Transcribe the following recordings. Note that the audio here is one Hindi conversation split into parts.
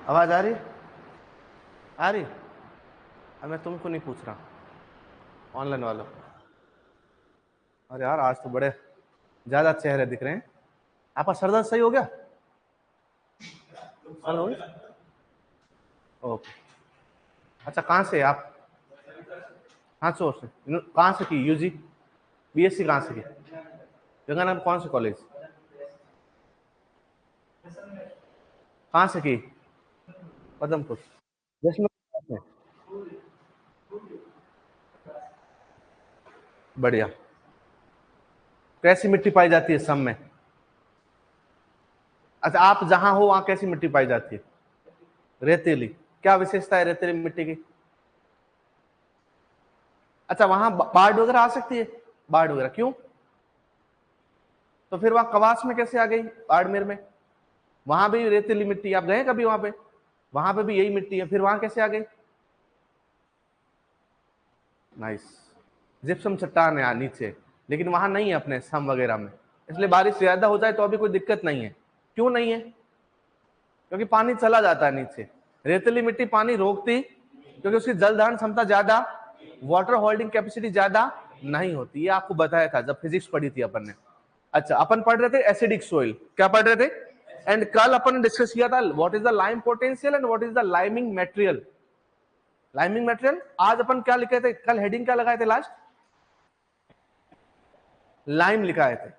आवाज आ रही? आ रही? अब मैं तुमको नहीं पूछ रहा, ऑनलाइन वालों। अरे यार आज तो बड़े ज्यादा चेहरे दिख रहे हैं। आपका सर दर्द सही हो गया? सर हो गया? ओके। अच्छा कहाँ से आप? हाँ सोच कहाँ से की यूजी बीएससी कहाँ से की? गंगानगर कौन से कॉलेज? कहाँ से की? पदमपुर। जश्न। बढ़िया। कैसी मिट्टी पाई जाती है सम में? अच्छा आप जहां हो वहां कैसी मिट्टी पाई जाती है? रेतीली। क्या विशेषता है रेतीली मिट्टी की? अच्छा वहां बाढ़ वगैरह आ सकती है? बाढ़ वगैरह क्यों? तो फिर वहां कवास में कैसे आ गई बाड़मेर में? वहां भी रेतीली मिट्टी, आप गए कभी वहां पे? वहां पे भी यही मिट्टी है, फिर वहां कैसे आ गई? नाइस। जिप्सम चट्टान है नीचे, लेकिन वहां नहीं है अपने सम वगैरह में, इसलिए बारिश ज्यादा हो जाए तो अभी कोई दिक्कत नहीं है। क्यों नहीं है? क्योंकि पानी चला जाता है नीचे। रेतीली मिट्टी पानी रोकती क्योंकि उसकी जल धारण क्षमता ज्यादा, वाटर होल्डिंग कैपेसिटी ज्यादा नहीं होती। ये आपको बताया था जब फिजिक्स पढ़ी थी अपन ने। अच्छा अपन पढ़ रहे थे एसिडिक सोइल, क्या पढ़ रहे थे? एंड कल अपन ने डिस्कस किया था what is the lime potential and what is the liming material. Liming material आज अपन क्या लिखे थे? कल हेडिंग क्या लगाए थे लास्ट? लाइम लिखाए थे।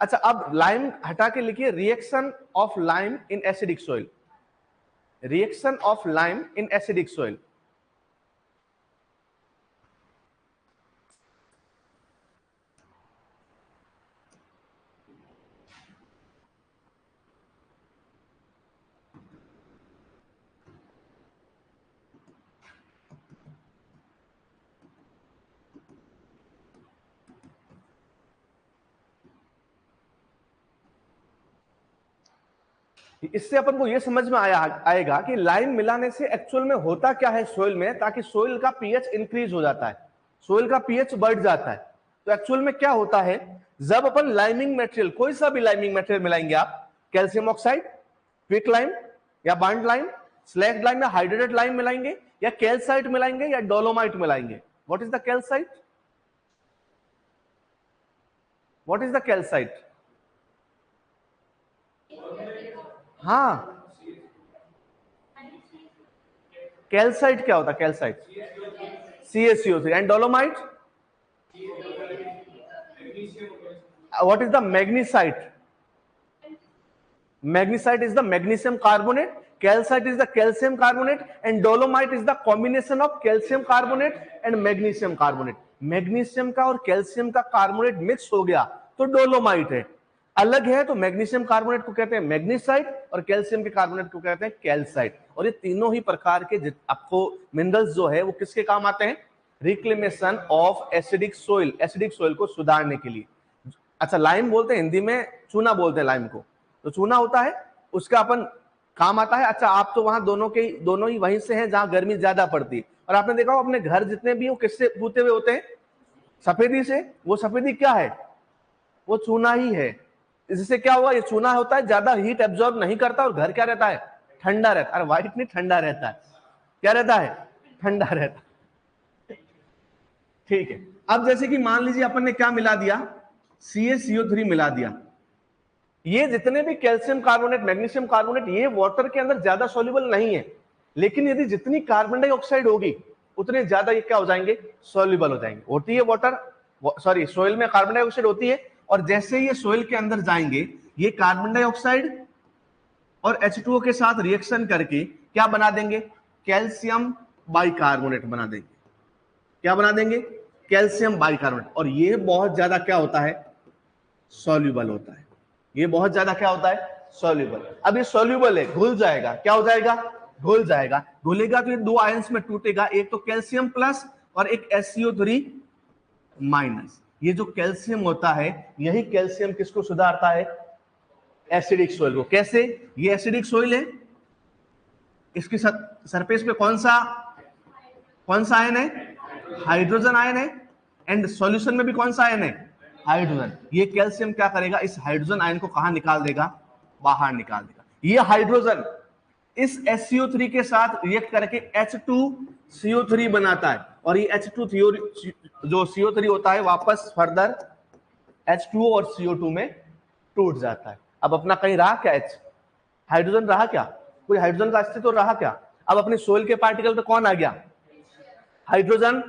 अच्छा अब लाइम हटा के लिखिए reaction of lime in acidic soil. Reaction of lime in acidic soil. इससे अपन को यह समझ में आएगा कि लाइम मिलाने से एक्चुअल में होता क्या है सोइल में, ताकि सोइल का पीएच इंक्रीज हो जाता है, सोइल का पीएच बढ़ जाता है। तो एक्चुअल में क्या होता है जब अपन लाइमिंग मटेरियल, कोई सा भी लाइमिंग मटेरियल मिलाएंगे आप, कैल्शियम ऑक्साइड, क्विक लाइम या बाइंड लाइम, स्लैग लाइम या हाइड्रेटेड लाइम मिलाएंगे, या कैल्साइट मिलाएंगे या डोलोमाइट मिलाएंगे। What is the calcite? What is the calcite? हाँ कैल्साइट क्या होता है? Calcite CaCO3 and dolomite what is the magnesite? Magnesite is the magnesium carbonate, calcite is the calcium carbonate, and dolomite is the combination of calcium carbonate and magnesium carbonate. Magnesium का और कैल्शियम का कार्बोनेट मिक्स हो गया तो डोलोमाइट है। अलग है तो मैग्नीशियम कार्बोनेट को कहते हैं मैग्नीसाइट और कैल्शियम के कार्बोनेट को कहते हैं कैल्साइट। और ये तीनों ही प्रकार के आपको मिनरल्स जो है वो किसके काम आते हैं? Reclamation of acidic soil, acidic soil को सुधारने के लिए। अच्छा लाइम बोलते हैं हिंदी में, चूना बोलते हैं लाइम को, तो चूना होता है उसका अपन काम आता है। अच्छा आप तो वहां दोनों ही वहीं से हैं जहां गर्मी ज्यादा पड़ती है, और आपने देखा हो अपने घर जितने भी वो किससे पूते हुए होते हैं? सफेदी से। वो सफेदी क्या है? वो चूना ही है। इससे क्या हुआ, ये चूना होता है ज्यादा हीट एब्जॉर्ब नहीं करता और घर क्या रहता है? ठंडा रहता है। अरे व्हाइट नहीं, ठंडा रहता है। क्या रहता है? ठंडा रहता है। ठीक है। अब जैसे कि मान लीजिए अपन ने क्या मिला दिया? CaCO3 मिला दिया। ये जितने भी कैल्शियम कार्बोनेट, मैग्नीशियम कार्बोनेट, ये वाटर के अंदर ज्यादा सॉल्युबल नहीं है, लेकिन यदि जितनी कार्बन डाइऑक्साइड होगी उतने ज्यादा ये क्या हो जाएंगे? सॉल्युबल हो जाएंगे। होती है वाटर, सॉरी सोइल में कार्बन डाइऑक्साइड होती है, और जैसे ये सोइल के अंदर जाएंगे ये कार्बन डाइऑक्साइड और H2O के साथ रिएक्शन करके क्या बना देंगे? कैल्शियम बाइकार्बोनेट बना देंगे। क्या बना देंगे? Calcium bicarbonate. और ये बहुत ज्यादा क्या होता है? सॉल्युबल होता है। ये बहुत ज्यादा क्या होता है? सॉल्युबल। अब ये सॉल्युबल है, घुल जाएगा। क्या हो जाएगा? घुल जाएगा। घुलेगा तो ये दो आयंस में टूटेगा, एक तो कैल्शियम प्लस और एक SCO3 माइनस। ये जो कैल्शियम होता है, यही कैल्शियम किसको सुधारता है? एसिडिक सोइल को। कैसे? ये एसिडिक सोइल है, इसकी सरफेस पे कौन सा आयन है? हाइड्रोजन आयन है। एंड सॉल्यूशन में भी कौन सा आयन है? हाइड्रोजन। ये कैल्शियम क्या करेगा? इस हाइड्रोजन आयन को कहां निकाल देगा? बाहर निकाल देगा। ये हाइड्रोजन इस HCO3 के साथ रिएक्ट करके H2CO3 बनाता है, और ये H2 जो CO3 होता है वापस फर्दर H2O और CO2 में टूट जाता है। अब अपना कहीं रहा क्या H? हाइड्रोजन रहा क्या? कोई हाइड्रोजन का अस्तित्व रहा क्या? अब अपने सोइल के पार्टिकल पे कौन आ गया? हाइड्रोजन।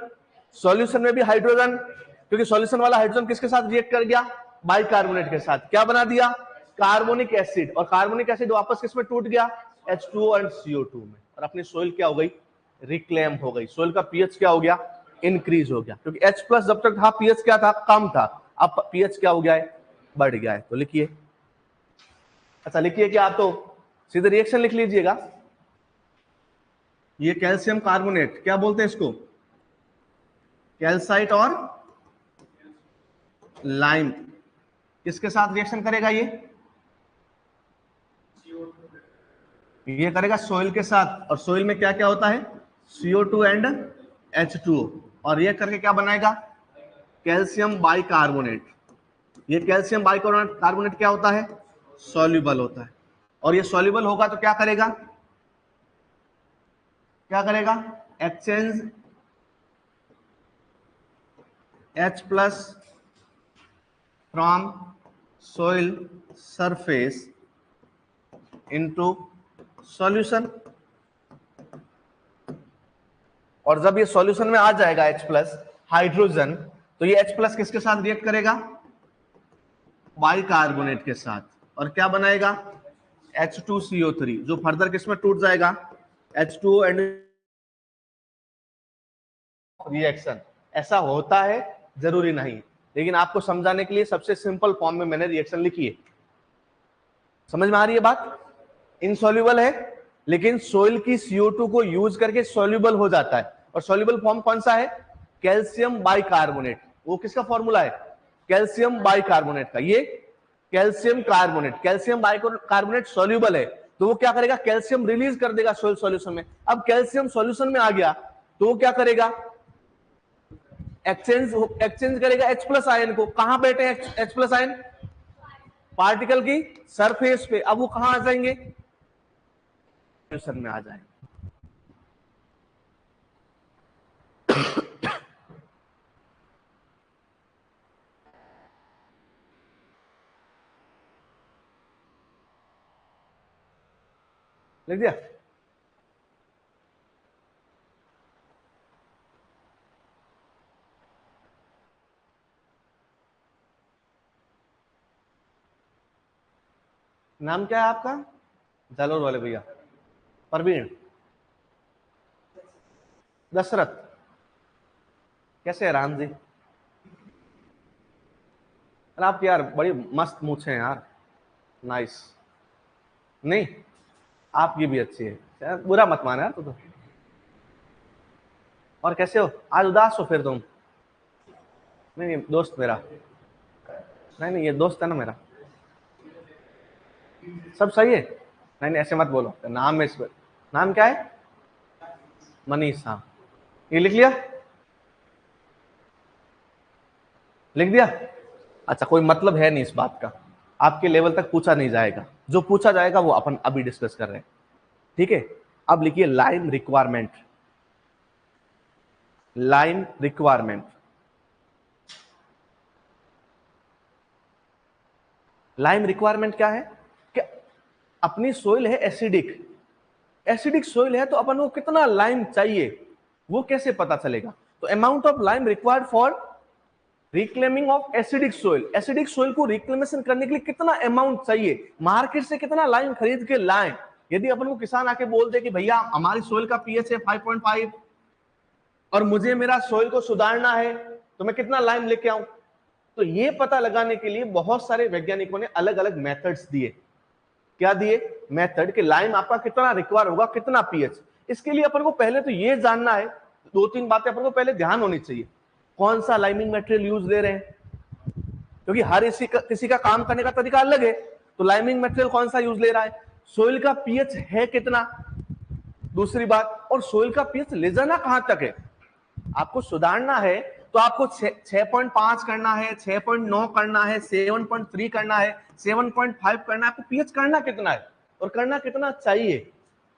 सॉल्यूशन में भी हाइड्रोजन, क्योंकि सॉल्यूशन वाला हाइड्रोजन किसके साथ रिएक्ट कर गया? बाइकार्बोनेट के साथ। क्या बना दिया? कार्बोनिक एसिड, और कार्बोनिक एसिड वापस किसमें टूट गया? H2O एंड CO2 में। और अपनी सोइल क्या हो गई? रिक्लेम हो गई। सोइल का पीएच क्या हो गया? इंक्रीज हो गया, क्योंकि H प्लस जब तक था पीएच क्या था? कम था। अब पीएच क्या हो गया है? बढ़ गया है। तो लिखिए, अच्छा लिखिए कि आप तो सीधे रिएक्शन लिख लीजिएगा। ये कैल्शियम कार्बोनेट, क्या बोलते हैं इसको? कैल्साइट और लाइम, किसके साथ रिएक्शन करेगा? ये करेगा सोइल के साथ, और सोइल में क्या क्या होता है? CO2 एंड H2O, और ये करके क्या बनाएगा? Calcium bicarbonate. ये कैल्शियम बाइकार्बोनेट क्या होता है? सॉल्युबल होता है, और ये सॉल्युबल होगा तो क्या करेगा? क्या करेगा? Exchange H plus from soil surface into solution, और जब ये सॉल्यूशन में आ जाएगा H प्लस हाइड्रोजन, तो ये H प्लस किसके साथ रिएक्ट करेगा? बाइकार्बोनेट के साथ, और क्या बनाएगा? H2CO3, जो फर्दर किसमें टूट जाएगा? H2O and reaction. ऐसा होता है, जरूरी नहीं, लेकिन आपको समझाने के लिए सबसे सिंपल फॉर्म में मैंने रिएक्शन लिखी है। समझ में आ रही है बात? इनसॉल्युबल है, लेकिन सोइल की CO2 को यूज करके सॉल्युबल हो जाता है, और सॉल्युबल फॉर्म कौन सा है? Calcium bicarbonate. वो किसका फॉर्मूला है? कैल्शियम बाइकार्बोनेट का। ये calcium carbonate, calcium bicarbonate soluble है, तो वो क्या करेगा? कैल्शियम रिलीज कर देगा सोइल सॉल्यूशन में। अब कैल्शियम सॉल्यूशन में आ गया तो वो क्या करेगा? एक्सचेंज करेगा H प्लस आयन को। कहां बैठे हैं H प्लस आयन? पार्टिकल की सरफेस पे। अब वो कहां आ जाएंगे? में आ जाएंगे। लिख दिया? नाम क्या है आपका? जालोर वाले भैया। परवीन, दशरथ, कैसे है राम जी? अरे आपकी यार बड़ी मस्त मूछें हैं यार, नाइस। नहीं, आपकी भी अच्छी है, बुरा मत माना यार तू तो। और कैसे हो? आज उदास हो फिर तुम? नहीं दोस्त मेरा, नहीं ये दोस्त है ना मेरा, सब सही है। नहीं ऐसे मत बोलो, नाम है इसमें। नाम क्या है? मनीष। हाँ, ये लिख लिया? लिख दिया? अच्छा, कोई मतलब है नहीं इस बात का, आपके लेवल तक पूछा नहीं जाएगा, जो पूछा जाएगा वो अपन अभी डिस्कस कर रहे हैं, ठीक है? अब लिखिए lime requirement. Lime requirement, lime requirement क्या है? कि अपनी सोइल है एसिडिक, एसिडिक सोइल है, तो अपन को कितना लाइम चाहिए वो कैसे पता चलेगा? तो amount of lime required for reclaiming of acidic soil, acidic soil को रिक्लेमेशन करने के लिए कितना अमाउंट चाहिए, मार्केट से कितना लाइम खरीद के लाएं। यदि अपन को किसान आके बोल दे कि भैया हमारी सोइल का पीएच है 5.5 और मुझे मेरा सोइल को सुधारना है, तो मैं कितना लाइम लेके आऊं? तो ये पता लगाने के लिए बहुत सारे वैज्ञानिकों ने अलग अलग मेथड्स दिए। क्या दिए? मेथड कि लाइम आपका कितना रिक्वायर होगा, कितना पीएच। इसके लिए अपन को पहले तो ये जानना है, दो तीन बातें अपन को पहले ध्यान होनी चाहिए। कौन सा लाइमिंग मटेरियल यूज दे रहे हैं, क्योंकि हर किसी का काम करने का तरीका अलग है। तो लाइमिंग मटेरियल कौन सा यूज ले रहा है, सोइल का पीएच है कितना, दूसरी बात, और सोइल का पीएच ले जाना कहां तक है। आपको सुधारना है तो आपको 6.5 करना है, 6.9 करना है, 7.3 करना है, 7.5 करना है, आपको पीएच करना कितना है और करना कितना चाहिए।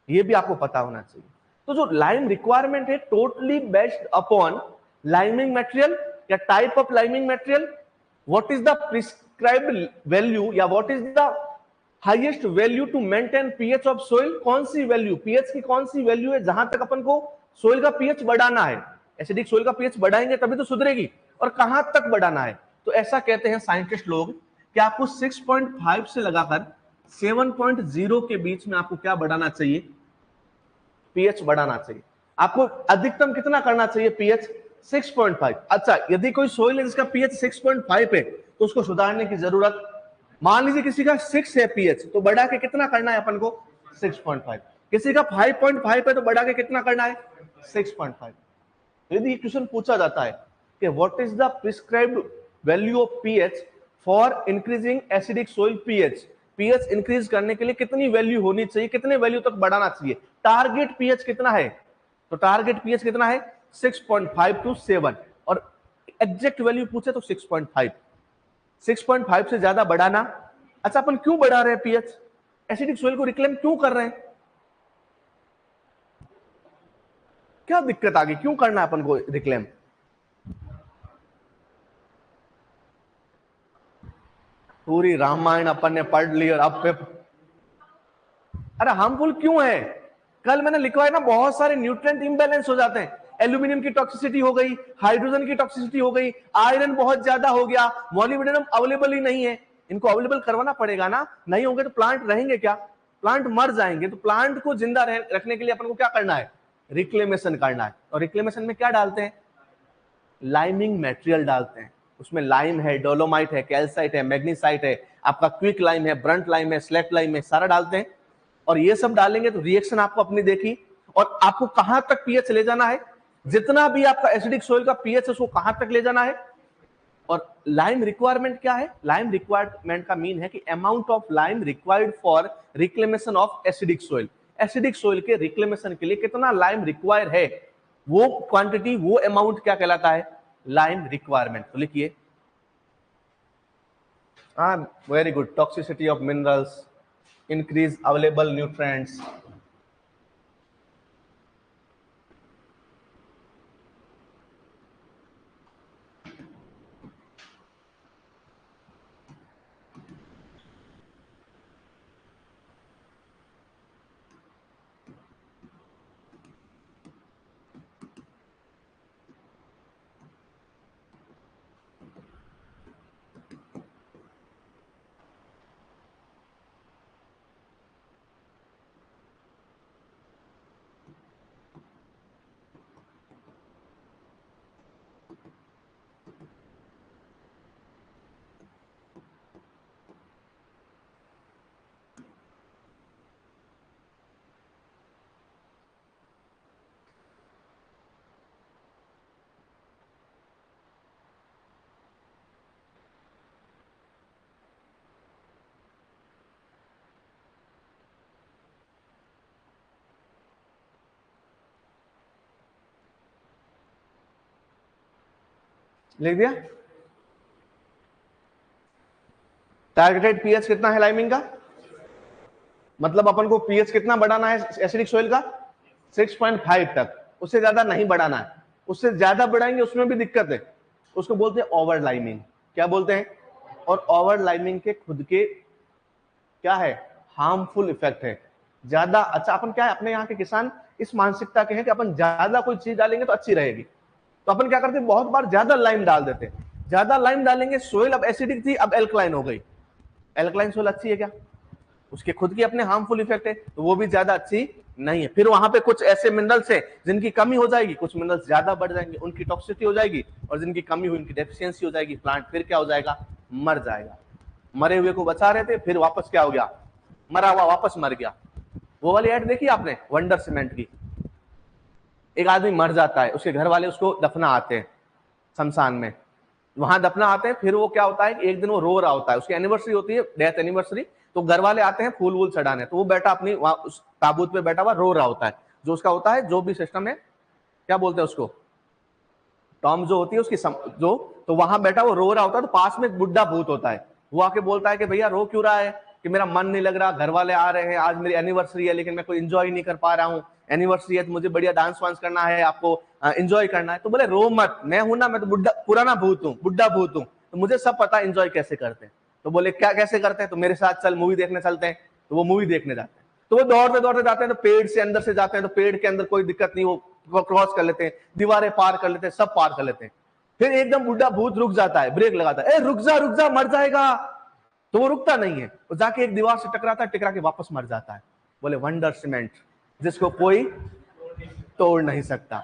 ये भी आपको पता होना चाहिए। तो जो लाइम रिक्वायरमेंट है totally based upon liming material या type of liming material, what is the prescribed value या what is the highest value to maintain pH of soil, कौन सी वैल्यू, पीएच की कौन सी वैल्यू है जहां तक अपन को सोइल का पीएच बढ़ाना है, एसिडिक सोइल का पीएच बढ़ाएंगे तभी तो सुधरेगी, और कहां तक बढ़ाना है। तो ऐसा कहते हैं साइंटिस्ट लोग कि आपको 6.5 से लगाकर 7.0 के बीच में आपको क्या बढ़ाना चाहिए, पीएच बढ़ाना चाहिए। आपको अधिकतम कितना करना चाहिए, पीएच 6.5। अच्छा, यदि कोई सोइल है जिसका पीएच 6.5 है तो उसको सुधारने की जरूरत, मान लीजिए किसी का 6 है पीएच, तो बढ़ा के कितना करना है अपन को 6.5। किसी का 5.5 है तो बढ़ा के कितना करना है 6.5। यदि क्वेश्चन पूछा जाता है कि what is the prescribed value of pH for increasing acidic soil pH, pH increase करने के लिए कितनी वैल्यू होनी चाहिए, कितने वैल्यू तक बढ़ाना चाहिए, टारगेट पीएच कितना है, तो टारगेट पीएच कितना है 6.5 टू 7, और एग्जैक्ट वैल्यू पूछे तो 6.5। 6.5 से ज्यादा बढ़ाना। अच्छा, अपन क्यों बढ़ा रहे हैं पीएच, एसिडिक सोइल को रिक्लेम क्यों कर रहे हैं, क्या दिक्कत आ गई, क्यों करना है अपन को रिक्लेम। पूरी रामायण अपन ने पढ़ ली और अब पे, अरे हार्मफुल क्यों है, कल मैंने लिखवाया ना, बहुत सारे न्यूट्रिएंट इंबैलेंस हो जाते हैं, एल्यूमिनियम की टॉक्सिसिटी हो गई, हाइड्रोजन की टॉक्सिसिटी हो गई, आयरन बहुत ज्यादा हो गया, मॉलिब्डेनम अवेलेबल ही नहीं है, इनको अवेलेबल करवाना पड़ेगा ना, नहीं होंगे तो प्लांट रहेंगे क्या, प्लांट मर जाएंगे। तो प्लांट को जिंदा रखने के लिए अपन को क्या करना है, रिक्लेमेशन करना है। और रिक्लेमेशन में क्या डालते हैं, लाइमिंग मटेरियल डालते हैं, उसमें लाइम है, डोलोमाइट है, कैल्साइट है, मैग्नीसाइट है, आपका क्विक लाइम है, ब्रंट लाइम है, स्लैट लाइम है, सारा डालते हैं। और ये सब डालेंगे तो रिएक्शन आपको अपनी देखी, और आपको कहां तक पीएच ले जाना है, जितना भी आपका एसिडिक सोइल का पीएच है उसको कहां तक ले जाना है। और लाइम रिक्वायरमेंट क्या है, लाइम रिक्वायरमेंट का मीन है कि amount of lime required for reclamation of acidic soil, acidic soil के रिक्लेमेशन के लिए कितना लाइम रिक्वायर है, वो क्वांटिटी, वो अमाउंट क्या कहलाता है, लाइम रिक्वायरमेंट। तो लिखिए, very good, toxicity of minerals, increase available nutrients, लिख दिया। टारगेटेड पीएच कितना है लाइमिंग का, मतलब अपन को पीएच कितना बढ़ाना है एसिडिक सोइल का, 6.5 तक, उससे ज्यादा नहीं बढ़ाना है, उससे ज्यादा बढ़ाएंगे उसमें भी दिक्कत है, उसको बोलते हैं ओवर लाइमिंग। क्या बोलते हैं, और ओवर लाइमिंग के खुद के क्या है, हार्मफुल इफेक्ट है ज्यादा। अच्छा, अपन क्या है, अपने यहाँ के किसान इस मानसिकता के हैं कि अपन ज्यादा कोई चीज डालेंगे तो अच्छी रहेगी, तो अपन क्या करते हैं, बहुत बार ज्यादा लाइम डाल देते हैं, ज्यादा लाइम डालेंगे, सोइल अब एसिडिक थी अब एल्कलाइन हो गई, एल्कलाइन सोइल अच्छी है क्या, उसके खुद की अपने हार्मफुल इफेक्ट है, तो वो भी ज्यादा अच्छी नहीं है। फिर वहां पे कुछ ऐसे मिनरल्स है जिनकी कमी हो जाएगी, कुछ मिनरल्स ज्यादा बढ़ जाएंगे, उनकी टॉक्सिसिटी हो जाएगी, और जिनकी कमी हुई उनकी डेफिशिएंसी हो जाएगी, प्लांट फिर क्या हो जाएगा, मर जाएगा। मरे हुए को बचा रहे थे, फिर वापस क्या हो गया, मरा हुआ वापस मर गया। वो वाली एड देखी आपने वंडर सीमेंट की, एक आदमी मर जाता है, उसके घर वाले उसको दफना आते हैं शमशान में, वहां दफना आते हैं, फिर वो क्या होता है, एक दिन वो रो रहा होता है, उसकी एनिवर्सरी होती है, डेथ एनिवर्सरी, तो घर वाले आते हैं फूल वूल चढ़ाने, तो वो बैठा अपनी वहां उस ताबूत पे बैठा हुआ रो रहा होता है, जो उसका होता है जो भी सिस्टम है, क्या बोलते हैं उसको, टॉम जो होती है उसकी जो, तो वहां बैठा वो रो रहा होता है, तो पास में एक बुढ़ा भूत होता है, वो आके बोलता है कि भैया रो क्यों रहा है, कि मेरा मन नहीं लग रहा, घर वाले आ रहे हैं, आज मेरी एनिवर्सरी है लेकिन मैं कोई एंजॉय नहीं कर पा रहा हूँ, एनिवर्सरी है तो मुझे बढ़िया डांस वांस करना है, आपको एंजॉय करना है। तो बोले रो मत, मैं हूं ना, मैं तो बुढ़ा पुराना भूत हूँ, बुढ़ा भूत हूँ, तो मुझे सब पता एंजॉय कैसे करते हैं। तो बोले क्या कैसे करते हैं, तो मेरे साथ चल मूवी देखने चलते हैं। तो वो मूवी देखने जाते हैं, तो वो दौड़ते दौड़ते जाते हैं, तो पेड़ से अंदर से जाते हैं, तो पेड़ के अंदर कोई दिक्कत नहीं, वो क्रॉस कर लेते हैं, दीवारें पार कर लेते हैं, सब पार कर लेते हैं। फिर एकदम बुढ़ा भूत रुक जाता है, ब्रेक लगाता है, ए रुक जा मर जाएगा। तो वो रुकता नहीं है, वो जाके एक दीवार से टकराता है, टकरा के वापस मर जाता है। बोले वंडर सीमेंट, जिसको कोई तोड़ नहीं सकता।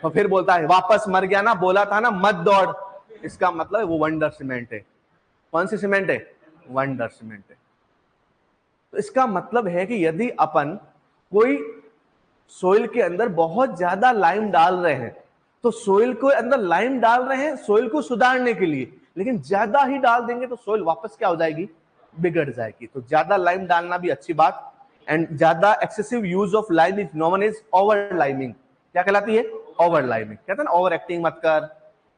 तो फिर बोलता है वापस मर गया ना, बोला था ना मत दौड़, इसका मतलब वो वंडर सीमेंट है। कौन सी सीमेंट है? वंडर सीमेंट है। तो इसका मतलब है कि यदि अपन कोई सोइल के अंदर बहुत ज्यादा लाइम डाल रहे हैं, तो सोइल के अंदर लाइम डाल रहे हैं सोइल को सुधारने के लिए, लेकिन ज्यादा ही डाल देंगे तो सोइल वापस क्या हो जाएगी? बिगड़ जाएगी। तो ज्यादा लाइम डालना भी अच्छी बात, एंड ज्यादा excessive use of lime is known as over liming. क्या कहलाती है? Over liming. कहते हैं ना ओवर एक्टिंग मत कर,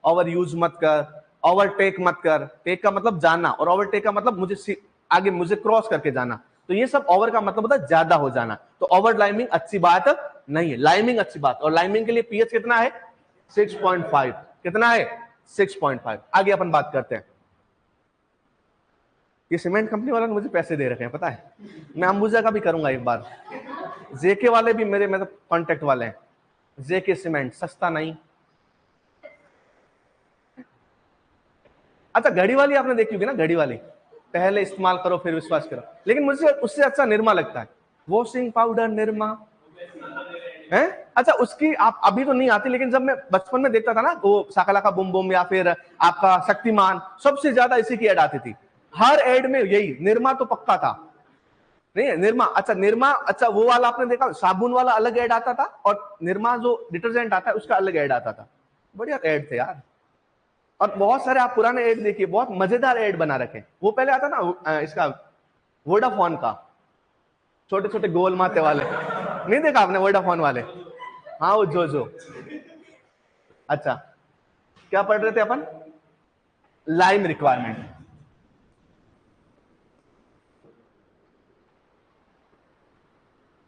ओवर यूज मत कर, ओवरटेक मत कर। टेक का मतलब जाना, और ओवरटेक का मतलब मुझे आगे मुझे क्रॉस करके जाना। तो ये सब ओवर का मतलब होता है ज्यादा हो जाना। तो ओवर लाइमिंग अच्छी बात नहीं है, लाइमिंग अच्छी बात। और लाइमिंग के लिए पीएच कितना है? 6.5। कितना है? 6.5। आगे अपन बात करते हैं। ये सीमेंट कंपनी वालों ने मुझे पैसे दे रखे हैं, पता है। मैं अंबुजा का भी करूंगा एक बार। जेके वाले भी मेरे मतलब कांटेक्ट वाले हैं। जेके सीमेंट सस्ता नहीं। अच्छा, घड़ी वाली आपने देखी होगी ना, घड़ी वाली, पहले इस्तेमाल करो फिर विश्वास करो। लेकिन मुझे उससे अच्छा निरमा लगता है, वॉशिंग पाउडर निरमा है। अच्छा, उसकी आप अभी तो नहीं आती, लेकिन जब मैं बचपन में देखता था ना, वो शाकालाका बूम बूम या फिर आपका शक्तिमान, सबसे ज्यादा इसी की एड आती थी। हर एड में यही निरमा तो पक्का था। नहीं है निरमा? अच्छा निरमा, अच्छा वो वाला आपने देखा, साबुन वाला अलग एड आता था, और निरमा जो डिटर्जेंट आता है उसका अलग एड आता था। बढ़िया एड थे यार। और बहुत सारे आप पुराने एड देखिए, बहुत मजेदार एड बना रखे। वो पहले आता ना इसका वोडाफोन का, छोटे छोटे गोल माथे वाले, नहीं देखा आपने वोडाफोन वाले? हाँ वो जो अच्छा, क्या पढ़ रहे थे अपन? Lime requirement.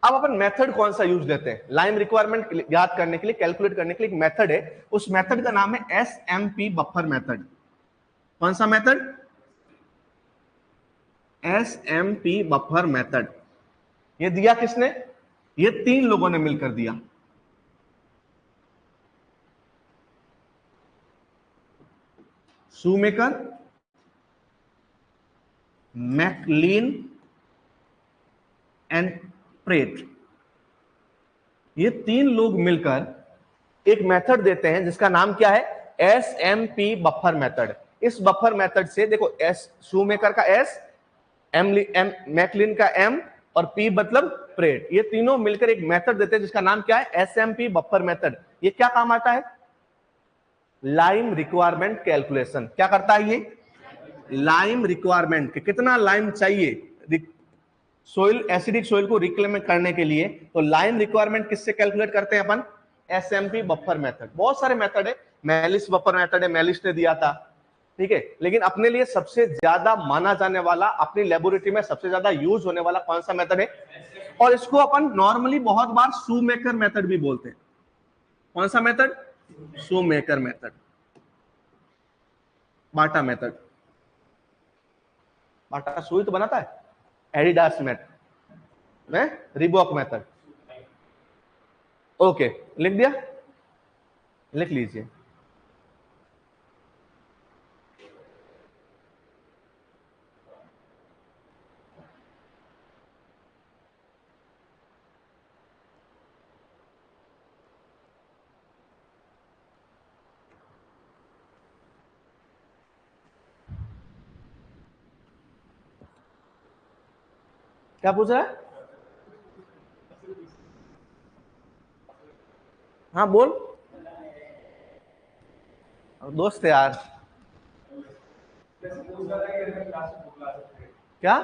अब अपन मेथड कौन सा यूज लेते हैं लाइम रिक्वायरमेंट याद करने के लिए, कैलकुलेट करने के लिए? एक मेथड है, उस मेथड का नाम है SMP बफर मेथड। कौन सा मेथड? SMP buffer method. ये दिया किसने? ये 3 लोगों ने मिलकर दिया। Shoemaker, McLean and parade. ये 3 लोग मिलकर एक मेथड देते हैं जिसका नाम क्या है? SMP buffer method. इस बफर मेथड से देखो, एस शूमेकर का एस, मैकलिन का एम, और पी मतलब प्रेट, ये तीनों मिलकर एक मेथड देते हैं जिसका नाम क्या है? SMP buffer method. ये क्या काम आता है? Lime requirement calculation. क्या करता है ये? लाइम रिक्वायरमेंट, कितना लाइम चाहिए सोइल, एसिडिक सोइल को रिक्लेम करने के लिए। तो लाइम रिक्वायरमेंट किससे कैलकुलेट करते हैं अपन? SMP buffer method. बहुत सारे मेथड है, मेलिस बफर मेथड है, मेलिस ने दिया था, ठीक है। लेकिन अपने लिए सबसे ज्यादा माना जाने वाला, अपनी लेबोरेटरी में सबसे ज्यादा यूज होने वाला कौन सा मेथड है? और इसको अपन नॉर्मली बहुत बार शूमेकर मेथड भी बोलते हैं। कौन सा मेथड? शूमेकर मेथड, बाटा मेथड। बाटा सुई तो बनाता है, एडिडास मेथड में, रिबॉक मेथड। ओके, लिख दिया? लिख लीजिए। क्या पूछ रहा है? हाँ बोल। दोस्त है यार। क्या?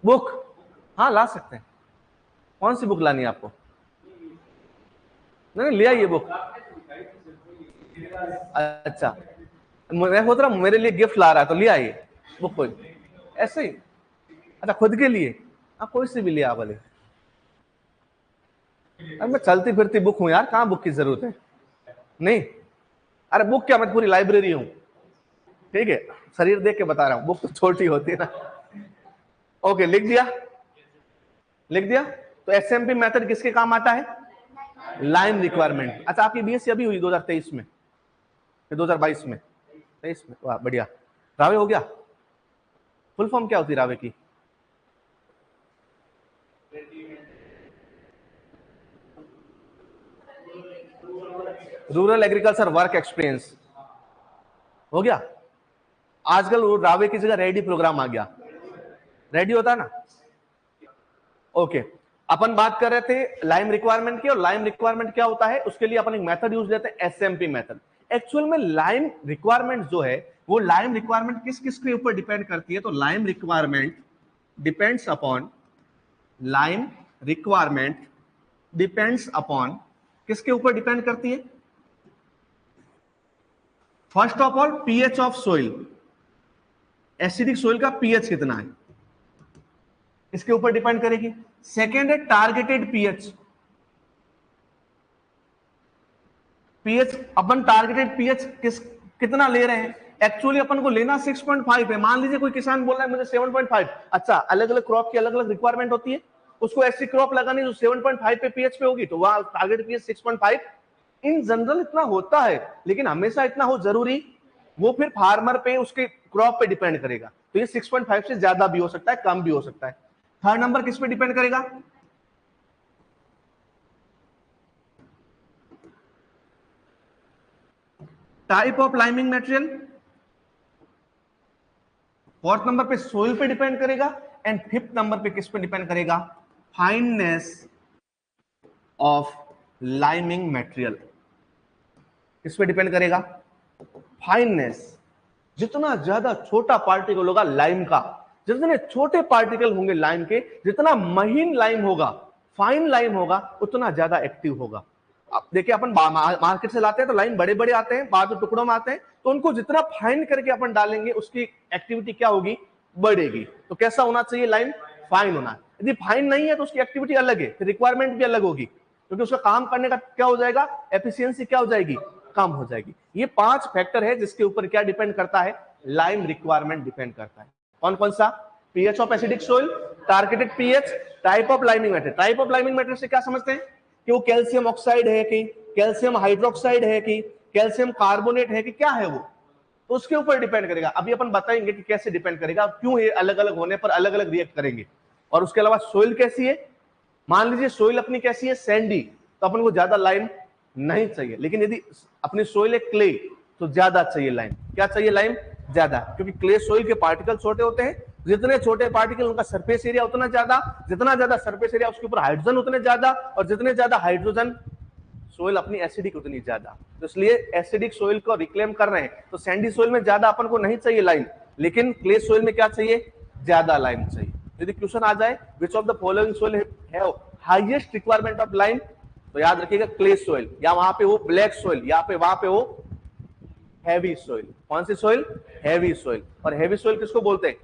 बुक? हाँ ला सकते हैं। कौन सी बुक लानी है आपको? नहीं ले आइए बुक। अच्छा, मैं सोच रहा मेरे लिए गिफ्ट ला रहा है, तो ले आइए बुक कोई। ऐसे ही, अच्छा खुद के लिए, हाँ कोई सी भी लिया बोले। अरे मैं चलती फिरती बुक हूं यार, कहाँ बुक की जरूरत है, नहीं, अरे बुक क्या, मैं पूरी लाइब्रेरी हूं, ठीक है, शरीर देख के बता रहा हूं, बुक तो छोटी होती है ना। ओके, लिख दिया, लिख दिया। तो एसएमपी मेथड किसके काम आता है, लाइम रिक्वायरमेंट। अच्छा आपकी बीएससी अभी हुई 2023 में, 2022 में, 23 में, वाह बढ़िया। रावे हो गया, फुल फॉर्म क्या होती है रावे की, रूरल एग्रीकल्चर वर्क एक्सपीरियंस, हो गया। आजकल वो रावे की जगह रेडी प्रोग्राम आ गया, रेडी होता है ना। ओके, अपन बात कर रहे थे लाइम रिक्वायरमेंट की, और लाइम रिक्वायरमेंट क्या होता है, उसके लिए अपन एक मेथड यूज लेते हैं, एसएमपी मेथड। एक्चुअल में लाइम रिक्वायरमेंट जो है, वो लाइम रिक्वायरमेंट किस किस के ऊपर डिपेंड करती है, तो lime requirement depends upon, lime requirement depends upon, किसके ऊपर डिपेंड करती है, first of all pH of soil, acidic soil का पीएच कितना है, इसके ऊपर डिपेंड करेगी। सेकेंड है टारगेटेड पीएच, पीएच अपन टारगेटेड पीएच कितना ले रहे हैं, एक्चुअली अपन को लेना 6.5 है। मान लीजिए कोई किसान बोल रहा है मुझे 7.5, अच्छा अलग अलग क्रॉप की अलग अलग रिक्वायरमेंट होती है, उसको ऐसी क्रॉप लगानी जो 7.5 पे पीएच पे होगी, तो वहां टारगेट पीएच 6.5 इन जनरल इतना होता है, लेकिन हमेशा इतना हो जरूरी, वो फिर फार्मर पे उसके क्रॉप पे डिपेंड करेगा। तो ये 6.5 से ज्यादा भी हो सकता है, कम भी हो सकता है। थर्ड नंबर किस पे डिपेंड करेगा, type of liming material. Fourth number पे सोइल पे डिपेंड करेगा, एंड फिफ्थ नंबर पे किस पे डिपेंड करेगा, फाइननेस ऑफ लाइमिंग मटेरियल, किस पे डिपेंड करेगा, फाइननेस। जितना ज्यादा छोटा पार्टिकल होगा लाइम का, जितने छोटे पार्टिकल होंगे लाइम के, जितना महीन लाइम होगा, फाइन लाइम होगा, उतना ज्यादा एक्टिव होगा। अब देखिए अपन मार्केट से लाते हैं तो लाइम बड़े बड़े आते हैं, बाद में टुकड़ों में आते हैं, तो उनको जितना फाइन करके अपन डालेंगे उसकी एक्टिविटी क्या होगी, बढ़ेगी। तो कैसा होना चाहिए लाइम, फाइन होना। यदि फाइन नहीं है तो उसकी एक्टिविटी अलग है, फिर रिक्वायरमेंट भी अलग होगी, क्योंकि उसका काम करने का क्या हो जाएगा, एफिशिएंसी क्या हो जाएगी, कम हो जाएगी। ये 5 फैक्टर है जिसके ऊपर क्या डिपेंड करता है, लाइम रिक्वायरमेंट डिपेंड करता है। कौन कौन सा, pH of acidic soil, targeted pH, type of liming matter. Type of liming matter से क्या समझते हैं कि वो कैल्शियम ऑक्साइड है कि कैल्शियम हाइड्रोक्साइड है कि कैल्शियम कार्बोनेट है कि क्या है वो, तो उसके ऊपर डिपेंड करेगा। अभी अपन बताएंगे कि कैसे डिपेंड करेगा, क्यों ये अलग अलग होने पर अलग अलग रिएक्ट करेंगे। और उसके अलावा सोइल कैसी है, मान लीजिए सोइल अपनी कैसी है, सैंडी, तो अपन को ज्यादा लाइम नहीं चाहिए, लेकिन यदि अपनी सोइल है क्ले तो ज्यादा चाहिए लाइम। क्या चाहिए, लाइम ज्यादा, क्योंकि क्ले सोइल के पार्टिकल छोटे होते हैं, जितने छोटे पार्टिकल उनका सरफेस एरिया उतना ज्यादा, जितना ज्यादा सरफेस एरिया उसके ऊपर हाइड्रोजन उतने ज्यादा, और जितने ज्यादा हाइड्रोजन सोइल अपनी एसिडिक उतनी ज्यादा। तो इसलिए एसिडिक सोइल को रिक्लेम कर रहे हैं, तो सैंडी सोइल में ज्यादा अपन को नहीं चाहिए लाइम, लेकिन क्ले सोइल में क्या चाहिए, ज्यादा लाइम चाहिए। यदि क्वेश्चन आ जाए which of the following soil have highest requirement of lime, तो याद रखिएगा क्ले सोइल, या वहां पे वो ब्लैक सोइल, या पे वहां पे वो हैवी सोइल। कौन सी सोइल, हैवी सोइल। और हैवी सोइल किसको बोलते हैं,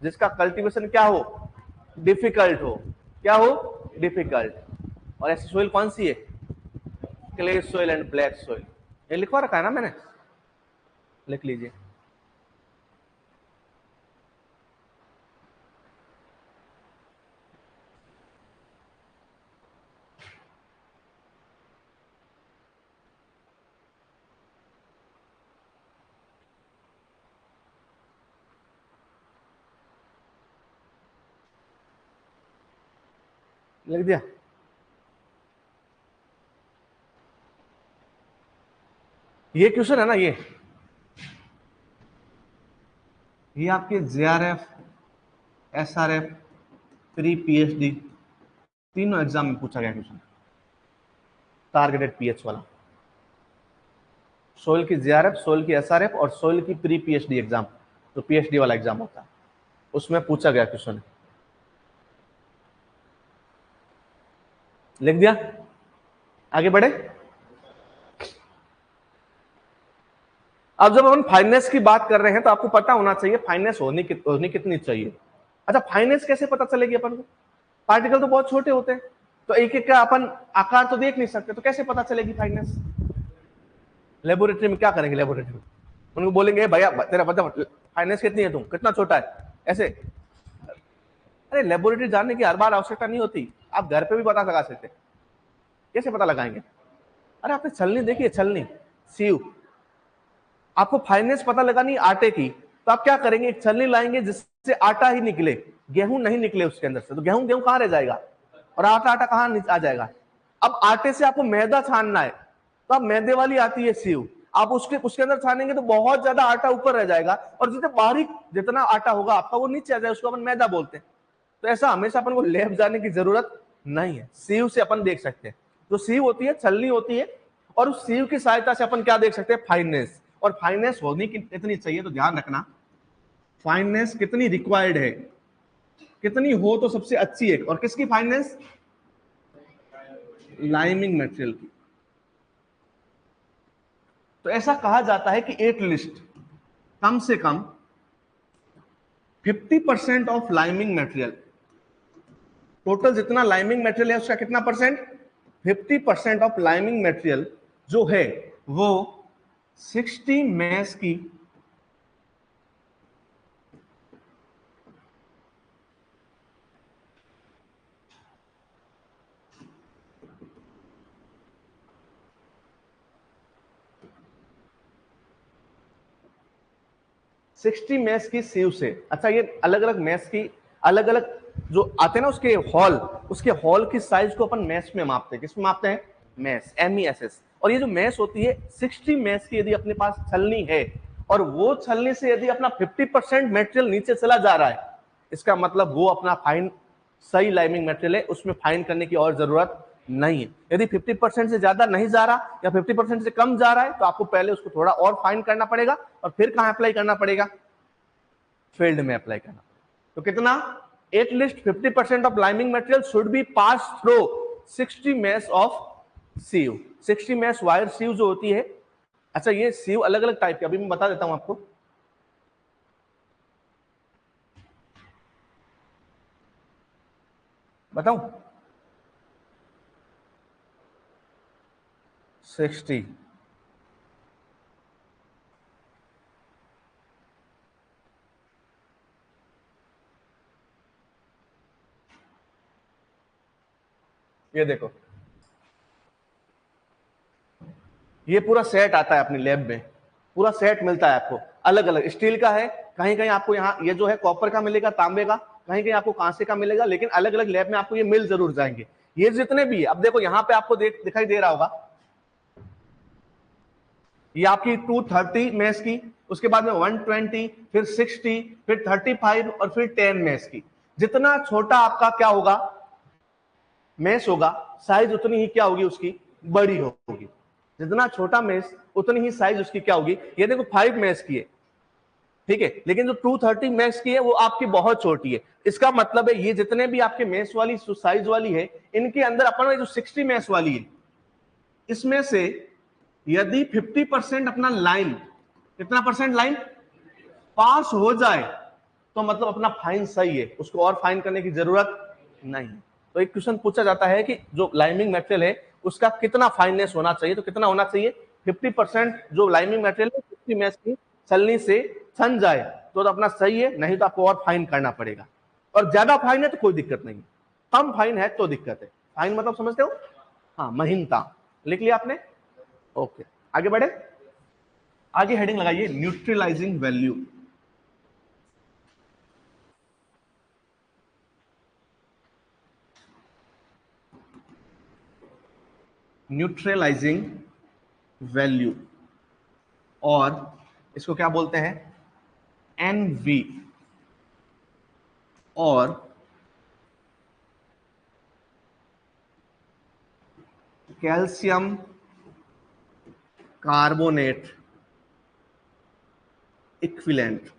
जिसका कल्टीवेशन क्या हो, डिफिकल्ट हो, क्या हो, डिफिकल्ट। और ऐसी सोइल कौन सी है, clay soil and black soil. ये लिखवा रखा है ना मैंने, लिख लीजिए। लिख दिया, ये क्वेश्चन है ना, ये आपके जेआरएफ, एसआरएफ, प्री पीएचडी तीनों एग्जाम में पूछा गया क्वेश्चन, टारगेटेड पीएच वाला। सोइल की जेआरएफ, सोइल की एसआरएफ और सोइल की प्री पीएचडी एग्जाम, तो पीएचडी वाला एग्जाम होता है, उसमें पूछा गया क्वेश्चन। लिख दिया, आगे बढ़े। अब जब हम फाइनेंस की बात कर रहे हैं तो आपको पता होना चाहिए फाइनेंस होनी कितनी चाहिए। अच्छा, फाइनेंस कैसे पता चलेगी अपन को? पार्टिकल तो बहुत छोटे होते हैं, तो एक एक का अपन आकार तो देख नहीं सकते, तो कैसे पता चलेगी फाइनेंस? लेबोरेटरी में क्या करेंगे? लेबोरेटरी में उनको बोलेंगे भैया तेरा बता फाइनेंस कितनी है, तुम कितना छोटा है, ऐसे। अरे लेबोरेटरी जानने की हर बार आवश्यकता नहीं होती, आप घर पे भी पता लगा सकते। कैसे पता लगाएंगे? अरे आपने छलनी देखी है? छलनी, सीव। आपको फाइनेंस पता लगानी आटे की, तो आप क्या करेंगे? एक छलनी लाएंगे जिससे आटा ही निकले, गेहूं नहीं निकले उसके अंदर से, तो गेहूं गेहूं कहां रह जाएगा और आटा आटा कहां आ जाएगा। अब आटे से आपको मैदा छानना है, तो आप मैदे वाली आती है सीव, आप उसके उसके अंदर छानेंगे तो बहुत ज्यादा आटा ऊपर रह जाएगा, और जितने बारीक जितना आटा होगा आपका वो नीचे आ जाएगा, उसको अपन मैदा बोलते हैं। तो ऐसा हमेशा अपन को लैब जाने की जरूरत नहीं है, सीव से अपन देख सकते हैं। जो सीव होती है, छलनी होती है, और उस सीव की सहायता से अपन क्या देख सकते हैं? फाइनेंस। और फाइनेंस होनी कितनी चाहिए, तो ध्यान रखना, फाइनेंस कितनी रिक्वायर्ड है, कितनी हो तो सबसे अच्छी है। और किसकी फाइनेंस? लाइमिंग मटेरियल की। तो ऐसा कहा जाता है कि एट लिस्ट कम से कम 50% ऑफ लाइमिंग मटेरियल, टोटल जितना लाइमिंग मटेरियल है उसका कितना परसेंट? 50% ऑफ लाइमिंग मटेरियल जो है वो 60 मैस की 60 मैस की सीव से। अच्छा, ये अलग अलग मैस की अलग अलग जो आते हैं ना उसके हॉल, उसके हॉल की साइज को अपन मैस में मापते हैं। किसमें मापते हैं? Mesh, MESS। और ये जो मैस होती है 60 मैस की यदि अपने पास छलनी है, और वो छलनी से यदि अपना 50% मटेरियल नीचे चला जा रहा है, इसका मतलब वो अपना फाइन सही लाइमिंग मटेरियल है, उसमें फाइन करने की और जरूरत नहीं है। यदि 50% से ज्यादा नहीं जा रहा या 50% से कम जा रहा है, तो आपको पहले उसको थोड़ा और फाइन करना पड़ेगा, और फिर कहां अप्लाई करना पड़ेगा? फील्ड में अप्लाई करना। तो कितना? At least 50% of liming material should be pass through 60 mesh of sieve. 60 mesh wire sieve जो होती है, अच्छा ये सीव अलग अलग टाइप के, अभी मैं बता देता हूं आपको। बताऊं? 60, ये देखो, ये पूरा सेट आता है अपनी लैब में, पूरा सेट मिलता है आपको। अलग अलग स्टील का है, कहीं कहीं आपको यहाँ ये जो है कॉपर का मिलेगा, तांबे का, कहीं कहीं आपको कांसे का मिलेगा, लेकिन अलग अलग लैब में आपको ये मिल जरूर जाएंगे। ये जितने भी है, अब देखो यहाँ पे आपको दिखाई दे रहा होगा, ये आपकी 230 मैस की, उसके बाद में 120, फिर 60, फिर 35 और फिर 10 मैस की। जितना छोटा आपका क्या होगा? मैस होगा, साइज उतनी ही क्या होगी? उसकी बड़ी होगी। जितना छोटा मैस उतनी ही साइज उसकी क्या होगी? ये देखो 5 मैस की है, ठीक है, लेकिन जो 230 मैस की है वो आपकी बहुत छोटी है। इसका मतलब है ये जितने भी आपके मैस वाली साइज वाली है, इनके अंदर अपन जो 60 मैस वाली है, इसमें से यदि 50% अपना लाइन, कितना परसेंट लाइन पास हो जाए, तो मतलब अपना फाइन सही है, उसको और फाइन करने की जरूरत नहीं है। तो एक क्वेश्चन पूछा जाता है कि जो लाइमिंग मटेरियल है उसका कितना फाइननेस होना चाहिए, तो कितना होना चाहिए? 50% जो लाइमिंग मटेरियल है 50 मैस की छलनी से छन जाए तो अपना सही है, नहीं तो आपको और फाइन करना पड़ेगा। और ज्यादा फाइन है तो कोई दिक्कत नहीं, कम फाइन है तो दिक्कत है। फाइन मतलब समझते हो? हाँ, महीनता। लिख लिया आपने? ओके, आगे बढ़े। आगे हेडिंग लगाइए न्यूट्रलाइजिंग वैल्यू। न्यूट्रलाइजिंग वैल्यू, और इसको क्या बोलते हैं? NV। और कैल्शियम कार्बोनेट इक्विवेलेंट,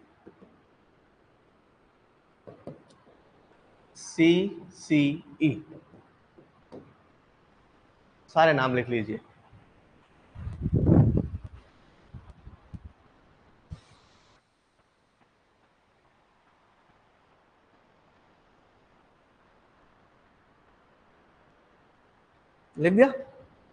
CCE। सारे नाम लिख लीजिए। लिख दिया,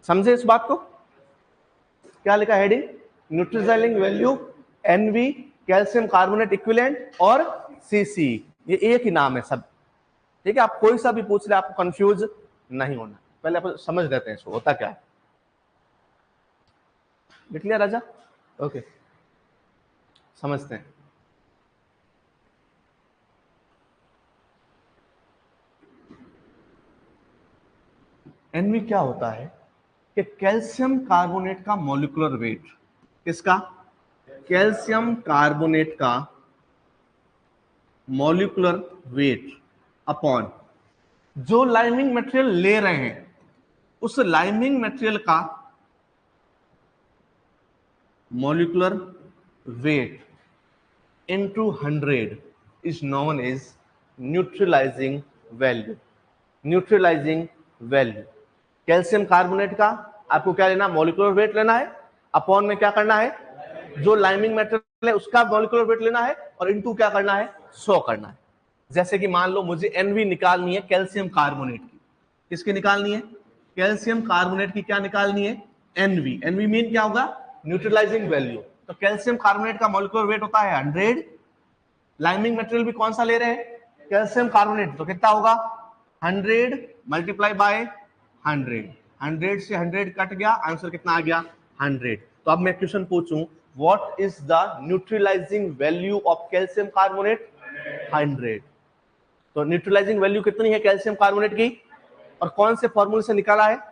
समझे इस बात को? क्या लिखा heading? Neutralizing value, NV, calcium carbonate equivalent और सीसी, ये एक ही नाम है सब। ठीक है, आप कोई सा भी पूछ ले आपको कंफ्यूज नहीं होना, पहले आप समझ लेते हैं इसको होता क्या है। लिख लिया राजा? ओके, समझते हैं। एनवी क्या होता है कि कैल्शियम कार्बोनेट का मॉलिक्यूलर वेट, किसका? कैल्शियम कार्बोनेट का मॉलिक्यूलर वेट अपॉन जो लाइमिंग मटेरियल ले रहे हैं उस लाइमिंग मटेरियल का molecular weight into 100 is known as neutralizing value। Neutralising value, calcium carbonate का आपको क्या लेना? मॉलिक्यूलर वेट लेना है, अपॉन में क्या करना है? जो लाइमिंग मेटेरियल है उसका मॉलिक्यूलर वेट लेना है और इनटू क्या करना है? 100 करना है। जैसे कि मान लो मुझे एनवी निकालनी है कैल्शियम कार्बोनेट की, किसकी निकालनी है? कैल्शियम कार्बोनेट की क्या निकालनी है? एनवी। एनवी मीन क्या होगा? Neutralising value. तो कैल्शियम कार्बोनेट का मॉलिक्यूलर वेट होता है 100, लाइमिंग मटेरियल भी कौन सा ले रहे हैं? कैल्शियम कार्बोनेट, तो कितना होगा? 100 मल्टीप्लाई बाय 100, 100 से 100 कट गया, आंसर कितना आ गया? 100। तो अब मैं क्वेश्चन पूछूं, what is the neutralizing value of calcium carbonate? 100। तो न्यूट्रलाइजिंग वैल्यू कितनी है कैल्शियम कार्बोनेट की, और कौन से फॉर्मूले से निकाला है?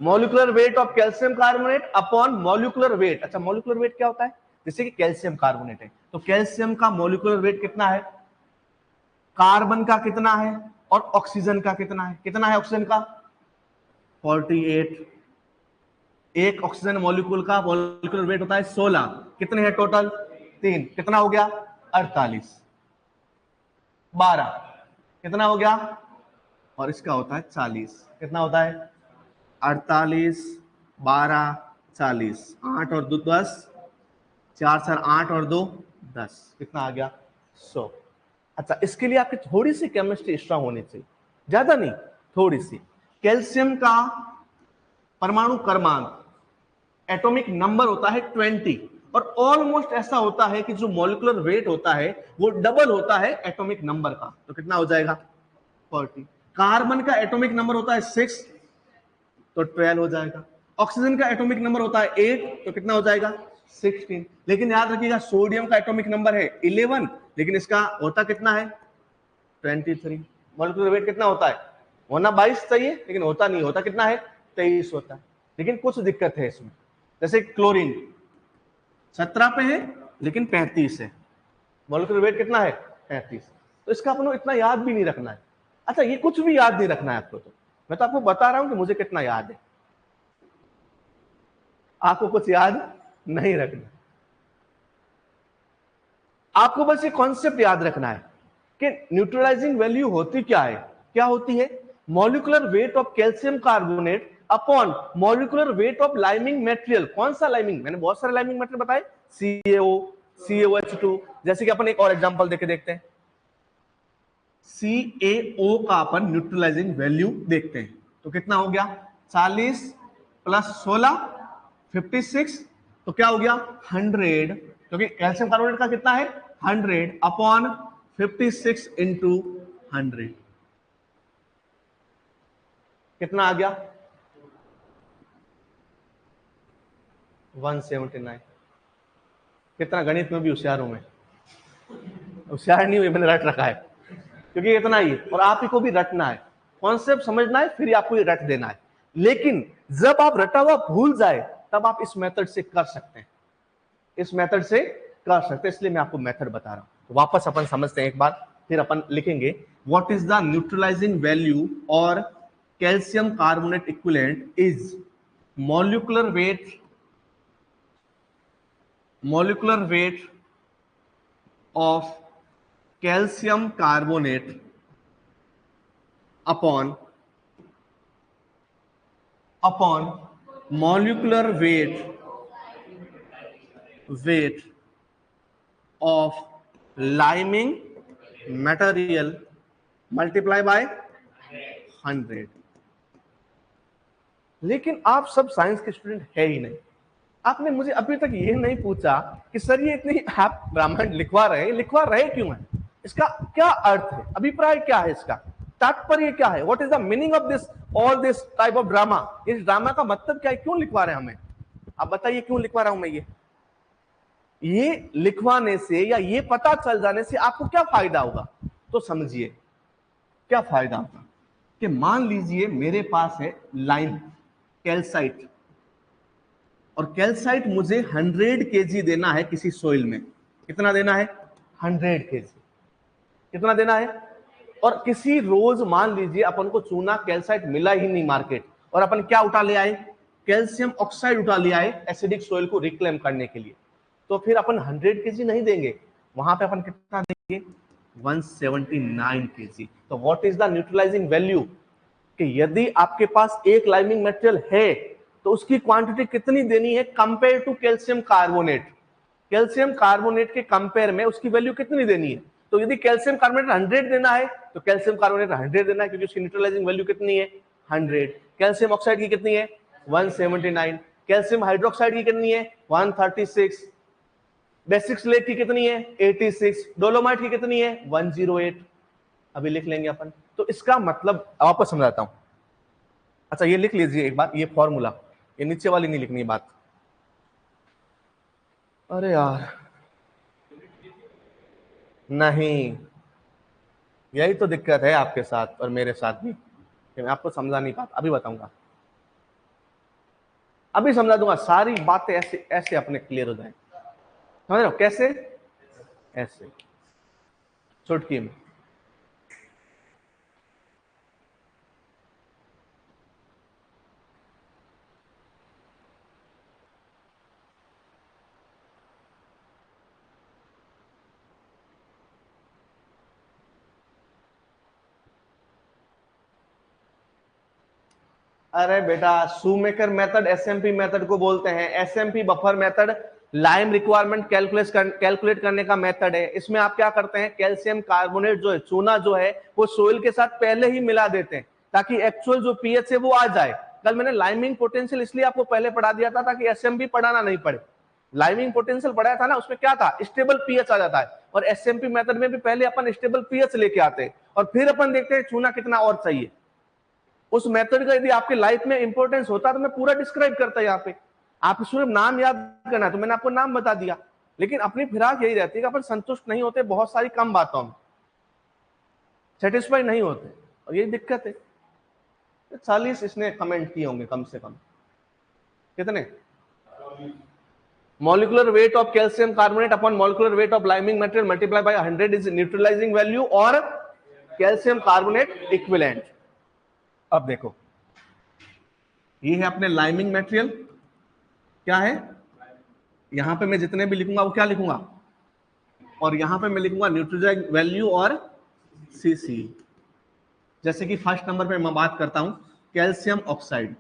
Molecular weight of calcium carbonate upon molecular weight. अच्छा, मॉलिक्यूलर वेट क्या होता है? जैसे कि कैल्शियम कार्बोनेट है तो कैल्शियम का मॉलिक्यूलर वेट कितना है, कार्बन का कितना है और ऑक्सीजन का कितना है? कितना है ऑक्सीजन का? 48। एक ऑक्सीजन मॉलिक्यूल का मॉलिक्यूलर वेट होता है 16। कितने हैं टोटल? 3। कितना हो गया? 48। 12 कितना हो गया? और इसका होता है 40। कितना होता है? 48, 12, 40, 8 और 2 10, 4 4 8 और 2 10, कितना आ गया? 100। अच्छा, इसके लिए आपकी थोड़ी सी केमिस्ट्री स्ट्रांग होनी चाहिए, ज्यादा नहीं, थोड़ी सी। कैल्शियम का परमाणु क्रमांक, एटॉमिक नंबर होता है 20, और ऑलमोस्ट ऐसा होता है कि जो मॉलिक्यूलर वेट होता है वो डबल होता है एटॉमिक नंबर का। तो कितना हो जाएगा? 40। कार्बन का एटॉमिक नंबर होता है 6, तो 12 हो जाएगा। ऑक्सीजन का एटॉमिक नंबर होता है 8, तो कितना हो जाएगा? 16। लेकिन याद रखिएगा सोडियम का एटॉमिक नंबर है 11, लेकिन इसका होता कितना है? 23। मॉलिक्यूलर वेट कितना होता है? होना 22 चाहिए, लेकिन होता नहीं, होता कितना है? 23 होता है। लेकिन कुछ दिक्कत है इसमें, जैसे क्लोरीन 17 पे है लेकिन 35 है, मॉलिक्यूलर वेट कितना है? 35। तो इसका अपन इतना याद भी नहीं रखना है। अच्छा, ये कुछ भी याद नहीं रखना है आपको, तो मैं तो आपको बता रहा हूं कि मुझे कितना याद है, आपको कुछ याद नहीं रखना। आपको बस ये कॉन्सेप्ट याद रखना है कि न्यूट्रलाइजिंग वैल्यू होती क्या है? क्या होती है? Molecular weight of calcium carbonate upon molecular weight of liming material. कौन सा लाइमिंग? मैंने बहुत सारे लाइमिंग मटेरियल बताए, CaO, CaOH2। जैसे कि अपन एक और एग्जांपल देके देखते हैं, CaO का अपन न्यूट्रलाइजिंग वैल्यू देखते हैं, तो कितना हो गया? 40 प्लस 16 56, तो क्या हो गया? 100, क्योंकि कैल्शियम कार्बोनेट का कितना है? 100 अपॉन 56 इंटू 100, कितना आ गया? 179। कितना गणित में भी होशियार हूं मैं, होशियार नहीं हुई, मैंने रट रखा है, क्योंकि इतना ही है और आप ही को भी रटना है, कॉन्सेप्ट समझना है, फिर आपको ये रट देना है। लेकिन जब आप रटा हुआ भूल जाए तब आप इस मेथड से कर सकते हैं, इस मेथड से कर सकते हैं, इसलिए मैं आपको मेथड बता रहा हूं। तो वापस अपन समझते हैं एक बार, फिर अपन लिखेंगे what is the neutralizing value और calcium carbonate equivalent is molecular weight of calcium carbonate upon molecular weight of liming material multiply by 100। लेकिन आप सब साइंस के स्टूडेंट है ही नहीं। आपने मुझे अभी तक ये नहीं पूछा कि सर ये इतनी आप रामायण लिखवा रहे क्यों है, इसका क्या अर्थ है, अभिप्राय क्या है, इसका तात्पर्य क्या है, what is the meaning of this all this type of drama, इस ड्रामा का मतलब क्या है, क्यों लिखवा रहे हैं हमें, आप बताइए क्यों लिखवा रहा हूं मैं ये लिखवाने से या ये पता चल जाने से आपको क्या फायदा होगा, तो समझिए क्या फायदा होगा कि मान लीजिए मेरे पास है लाइम कैल्साइट, और कैल्साइट मुझे 100 केजी देना है किसी सोइल में, कितना देना है 100 केजी, कितना देना है, और किसी रोज मान लीजिए अपन को चूना कैल्साइट मिला ही नहीं मार्केट, और अपन क्या उठा ले आए, कैल्शियम ऑक्साइड उठा ले आए एसिडिक सोइल को रिक्लेम करने के लिए, तो फिर अपन 100 केजी नहीं देंगे, वहां पे अपन कितना देंगे 179 केजी। तो what is the neutralizing value, कि यदि आपके पास एक लाइमिंग मटेरियल है तो उसकी क्वांटिटी कितनी देनी है compare to calcium carbonate, calcium carbonate के कंपेयर में उसकी वैल्यू कितनी देनी है, तो यदि कैल्शियम कार्बोनेट 100 देना है तो कैल्शियम कार्बोनेट 100 देना है, क्योंकि उसकी न्यूट्रलाइजिंग वैल्यू कितनी है 100, कैल्शियम ऑक्साइड की कितनी है 179, कैल्शियम हाइड्रोक्साइड की कितनी है 136, बेसिक स्लेट की कितनी है 86, डोलोमाइट की कितनी है 108, अभी लिख लेंगे अपन। तो इसका मतलब आपको समझाता हूं, अच्छा ये लिख लीजिए एक बात, ये फॉर्मूला, ये नीचे वाली नहीं लिखनी है बात, अरे यार नहीं, यही तो दिक्कत है आपके साथ और मेरे साथ भी, कि मैं आपको समझा नहीं पाता, अभी बताऊंगा, अभी समझा दूंगा, सारी बातें ऐसे ऐसे अपने क्लियर हो जाए, समझ रहे हो कैसे, ऐसे चुटकी में। अरे बेटा शूमेकर मेथड एसएमपी मेथड को बोलते हैं, SMP buffer method lime requirement calculate करने का मेथड है। इसमें आप क्या करते हैं, कैल्शियम कार्बोनेट जो है चूना जो है वो सोइल के साथ पहले ही मिला देते हैं ताकि एक्चुअल जो पीएच है वो आ जाए। कल मैंने लाइमिंग पोटेंशियल इसलिए आपको पहले पढ़ा दिया था ताकि एसएमपी पढ़ाना नहीं पड़े, लाइमिंग पोटेंशियल पढ़ाया था ना, उसमें क्या था स्टेबल पीएच आ जाता है, और एसएमपी मेथड में भी पहले अपन स्टेबल पीएच लेके आते हैं और फिर अपन देखते हैं चूना कितना और चाहिए। उस मेथड का यदि आपके लाइफ में इंपॉर्टेंस होता तो मैं पूरा डिस्क्राइब करता यहाँ पे, आप सिर्फ नाम याद करना है तो मैंने आपको नाम बता दिया, लेकिन अपनी फिराक यही रहती है कि अपन संतुष्ट नहीं होते बहुत सारी कम बातों में, सेटिस्फाई नहीं होते, और यही दिक्कत है। 40 इसने कमेंट किए होंगे कम से कम, कितने, molecular weight of calcium carbonate upon molecular weight of liming material multiplied by 100 is neutralizing value or calcium carbonate equivalent। अब देखो ये है अपने लाइमिंग मटेरियल, क्या है, यहां पे मैं जितने भी लिखूंगा वो क्या लिखूंगा, और यहां पे मैं लिखूंगा न्यूट्रलाइजिंग वैल्यू और सीसी। जैसे कि फर्स्ट नंबर पे मैं बात करता हूं कैल्शियम ऑक्साइड,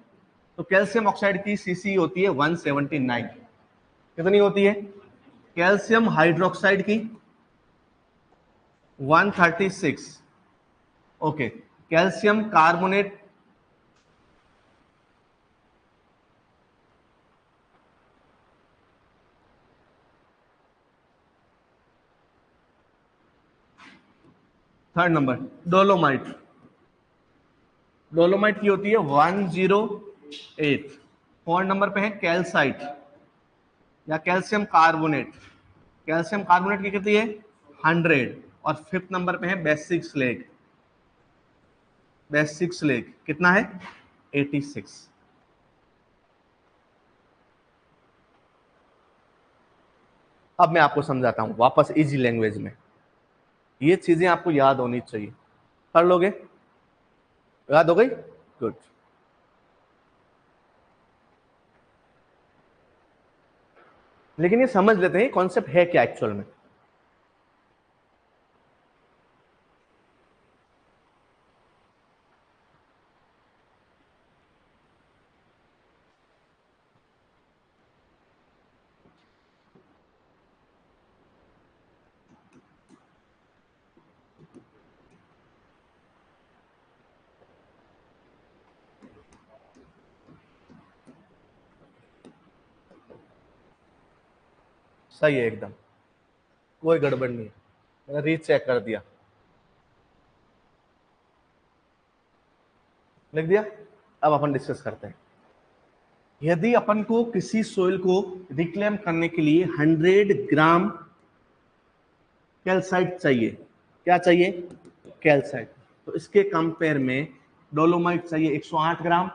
तो कैल्शियम ऑक्साइड की सीसी होती है 179, कितनी होती है, कैल्शियम हाइड्रोक्साइड की 136, okay, calcium carbonate third number, dolomite, dolomite की होती है 108, फोर्थ नंबर पे है कैल्साइट या कैल्शियम कार्बोनेट, कैल्शियम कार्बोनेट की कितनी है 100, और फिफ्थ नंबर पे है बेसिक स्लेग, बेसिक स्लेग कितना है 86। अब मैं आपको समझाता हूं वापस इजी लैंग्वेज में, ये चीजें आपको याद होनी चाहिए, कर लोगे, याद हो गई, गुड। लेकिन ये समझ लेते हैं कॉन्सेप्ट है क्या एक्चुअल में। सही है एकदम, कोई गड़बड़ नहीं है, मैंने रीचेक कर दिया, लिख दिया। अब अपन डिस्कस करते हैं। यदि अपन को किसी सोइल को रिक्लेम करने के लिए 100 ग्राम कैल्साइट चाहिए, क्या चाहिए? कैल्साइट। तो इसके कंपेयर में डोलोमाइट चाहिए 108 ग्राम,